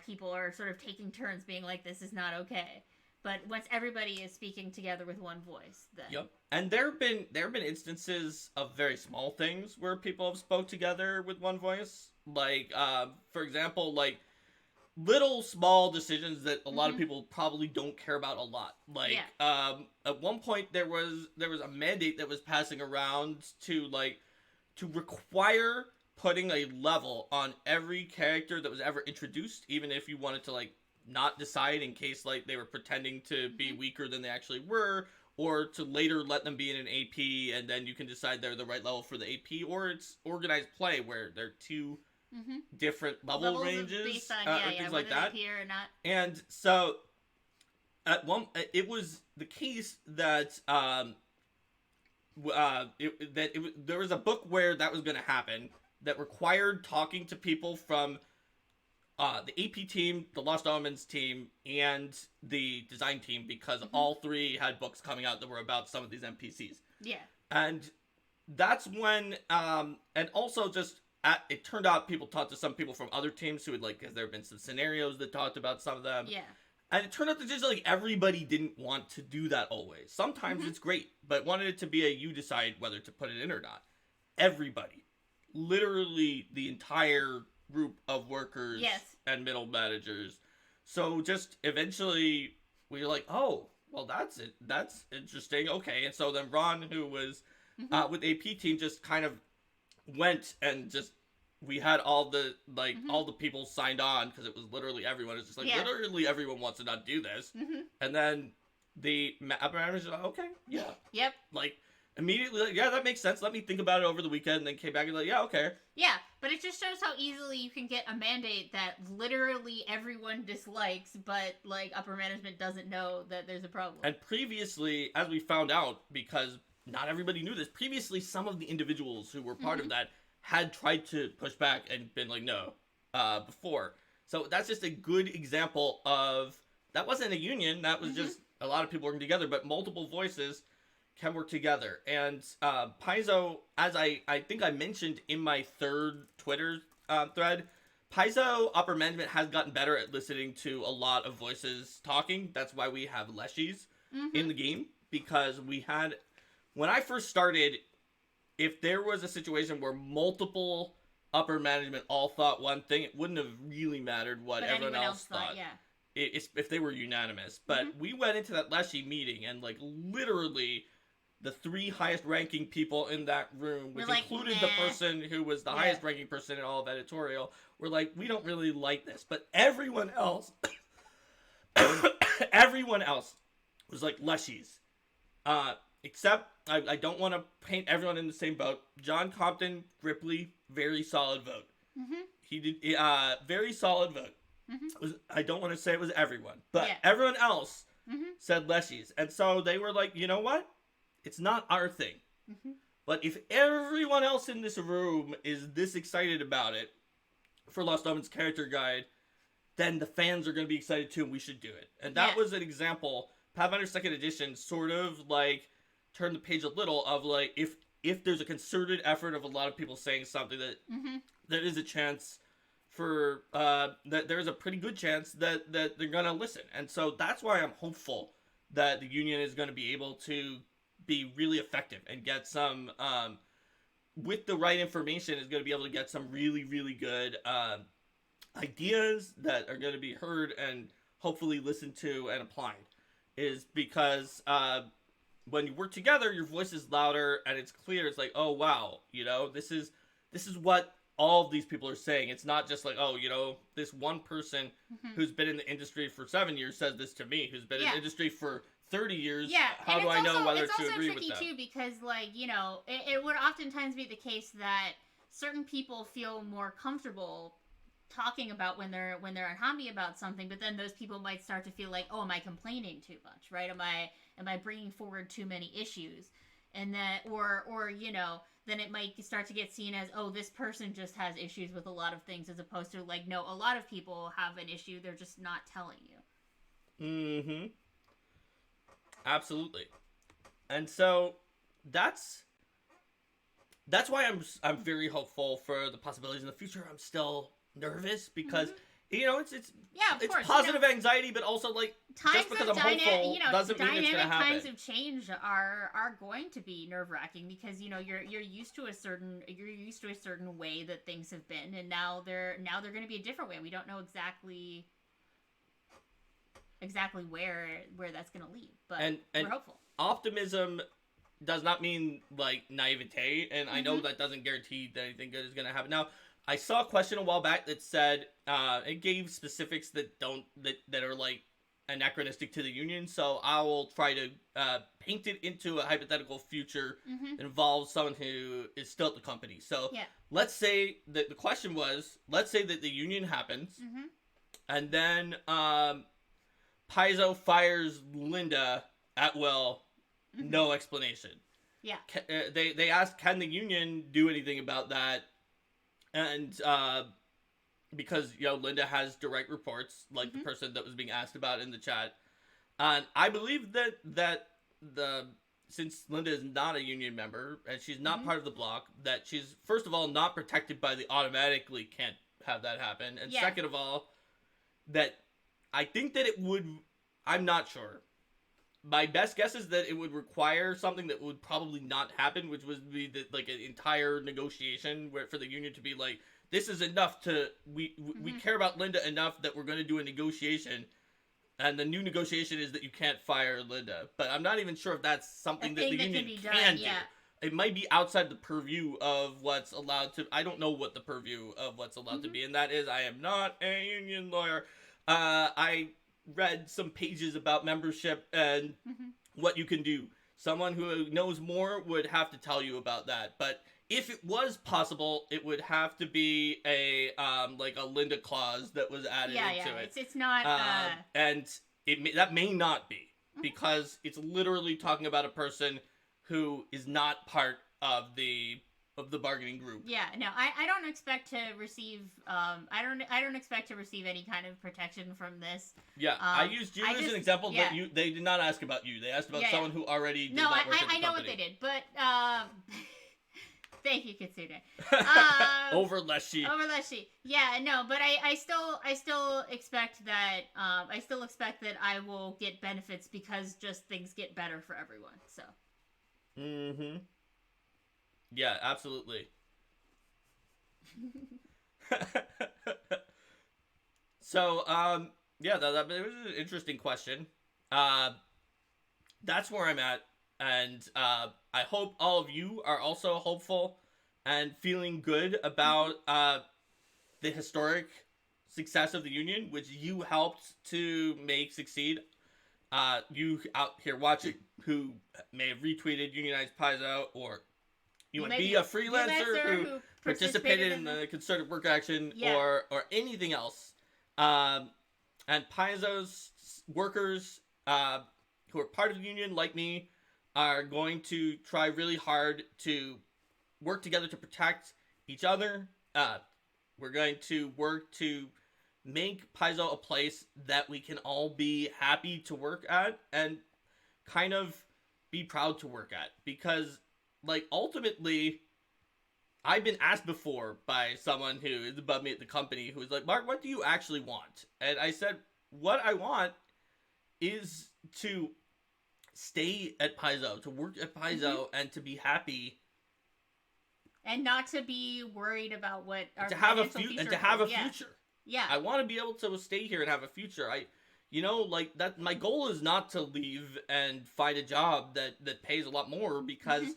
People are sort of taking turns being like, this is not okay. But once everybody is speaking together with one voice, then... Yep. And there have been instances of very small things where people have spoke together with one voice. Like, for example, little small decisions that a lot of people probably don't care about a lot. At one point there was a mandate that was passing around to require putting a level on every character that was ever introduced, even if you wanted to not decide in case they were pretending to be weaker than they actually were, or to later let them be in an AP, and then you can decide they're the right level for the AP, or it's organized play where they're two different level ranges, based on, things like that. Or not. And so it was the case that there was a book where that was going to happen, that required talking to people from the AP team, the Lost Omens team, and the design team, because all three had books coming out that were about some of these NPCs. Yeah. And that's when, and also just, it turned out people talked to some people from other teams who had, like, because there have been some scenarios that talked about some of them. Yeah. And it turned out that just, like, everybody didn't want to do that always. Sometimes it's great, but wanted it to be a you decide whether to put it in or not. Everybody. Literally the entire group of workers and middle managers. So just eventually we were like, oh, well, that's it. That's interesting. Okay. And so then Ron, who was with AP team, just kind of went and just, we had all the, like, all the people signed on, because it was literally everyone. It's just like, literally everyone wants to not do this. And then the managers were like, okay, yeah. Yep. Like, immediately, like, yeah, that makes sense. Let me think about it over the weekend, and then came back and like, yeah, okay. Yeah, but it just shows how easily you can get a mandate that literally everyone dislikes, but, like, upper management doesn't know that there's a problem. And previously, as we found out, because not everybody knew this, previously some of the individuals who were part of that had tried to push back and been like, no, before. So that's just a good example of, that wasn't a union, that was just a lot of people working together, but multiple voices can work together. And Paizo, as I think I mentioned in my third Twitter thread, Paizo upper management has gotten better at listening to a lot of voices talking. That's why we have leshies in the game, because we had, when I first started, if there was a situation where multiple upper management all thought one thing, it wouldn't have really mattered what everyone else thought. If they were unanimous. But we went into that Leshy meeting, and, like, literally the three highest ranking people in that room, which included the person who was the highest ranking person in all of editorial, were like, we don't really like this. But everyone else, everyone else was like, Leshies. Except, I don't want to paint everyone in the same boat. John Compton, Ripley, very solid vote. He did, very solid vote. I don't want to say it was everyone, but everyone else said Leshies. And so they were like, you know what? It's not our thing. But if everyone else in this room is this excited about it for Lost Omens Character Guide, then the fans are going to be excited too, and we should do it. And that was an example. Pathfinder 2nd Edition sort of, like, turned the page a little of, like, if there's a concerted effort of a lot of people saying something, that there is a chance for, that there's a pretty good chance that they're going to listen. And so that's why I'm hopeful that the union is going to be able to be really effective and get some, with the right information, is going to be able to get some really, really good ideas that are going to be heard and hopefully listened to and applied. Is because when you work together, your voice is louder and it's clear. It's like, oh wow, you know, this is what all of these people are saying. It's not just like, oh, you know, this one person who's been in the industry for 7 years says this to me, who's been in the industry for 30 years. Yeah, how do I know whether to agree with them? It's also tricky too, because, like, you know, it would oftentimes be the case that certain people feel more comfortable talking about when they're unhappy about something, but then those people might start to feel like, oh, am I complaining too much, right? Am I bringing forward too many issues? And then, or you know, then it might start to get seen as, oh, this person just has issues with a lot of things, as opposed to, like, no, a lot of people have an issue, they're just not telling you. Absolutely. And so that's why I'm very hopeful for the possibilities in the future. I'm still nervous because you know it's course, positive anxiety, but also, like, just because I'm hopeful doesn't mean it's gonna happen. Times of change are going to be nerve-wracking, because, you know, you're used to a certain way that things have been, and now they're going to be a different way. We don't know exactly where that's going to lead, but we're hopeful. Optimism does not mean, like, naivete, and I know that doesn't guarantee that anything good is going to happen. Now, I saw a question a while back that said, it gave specifics that are, like, anachronistic to the union, so I will try to paint it into a hypothetical future that involves someone who is still at the company. So, let's say that the question was, let's say that the union happens, and then Paizo fires Linda at will, no explanation. Yeah. They asked, can the union do anything about that? And because Linda has direct reports, like the person that was being asked about in the chat, and I believe that the since Linda is not a union member and she's not part of the block, that she's first of all not protected by the automatically can't have that happen, and second of all, that I think that it would. I'm not sure. My best guess is that it would require something that would probably not happen, which would be like an entire negotiation for the union to be like, this is enough to we care about Linda enough that we're going to do a negotiation, and the new negotiation is that you can't fire Linda. But I'm not even sure if that's something that the union can do. It might be outside the purview of what's allowed to. I don't know what the purview of what's allowed to be, and that is, I am not a union lawyer. I read some pages about membership and what you can do. Someone who knows more would have to tell you about that. But if it was possible, it would have to be a like a Linda clause that was added into it. It's not. And that may not be, because it's literally talking about a person who is not part of the bargaining group. Yeah, no, I don't expect to receive I don't expect to receive any kind of protection from this. Yeah, I used you as an example, but they did not ask about you. They asked about someone who already did not work at the company. I know what they did, but thank you, Kitsune. Over Leshy. Yeah, no, but I still expect that I will get benefits because just things get better for everyone. So. Yeah, absolutely. So, yeah, that was an interesting question. That's where I'm at, and I hope all of you are also hopeful and feeling good about the historic success of the union, which you helped to make succeed. You out here watching who may have retweeted Unionized Paizo, or you might be a freelancer who participated in the concerted work action, or anything else. And Paizo's workers who are part of the union, like me, are going to try really hard to work together to protect each other. We're going to work to make Paizo a place that we can all be happy to work at and kind of be proud to work at. Because, like, ultimately, I've been asked before by someone who is above me at the company who's like, Mark, what do you actually want? And I said, what I want is to stay at Paizo, to work at Paizo, and to be happy. And not to be worried about what our future. Yeah. I want to be able to stay here and have a future. Like that, my goal is not to leave and find a job that pays a lot more, because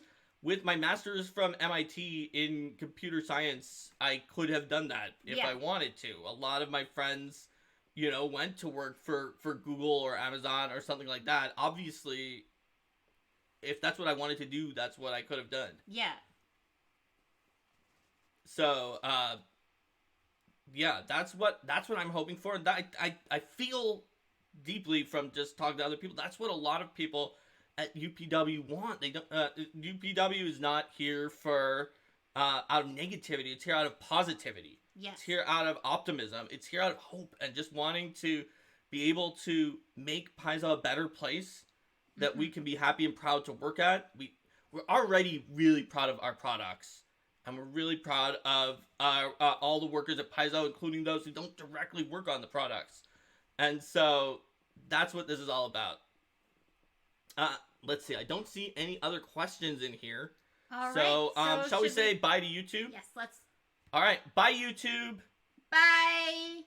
with my master's from MIT in computer science, I could have done that if I wanted to. A lot of my friends, went to work for Google or Amazon or something like that. Obviously, if that's what I wanted to do, that's what I could have done. Yeah. So, yeah, that's what I'm hoping for. And I feel deeply from just talking to other people. That's what a lot of people at UPW want. They don't. UPW is not here for out of negativity. It's here out of positivity. Yes. It's here out of optimism. It's here out of hope and just wanting to be able to make Paizo a better place that we can be happy and proud to work at. We're already really proud of our products. And we're really proud of all the workers at Paizo, including those who don't directly work on the products. And so that's what this is all about. Let's see. I don't see any other questions in here. All so, right. So shall we say bye to YouTube? Yes, let's. All right. Bye, YouTube. Bye.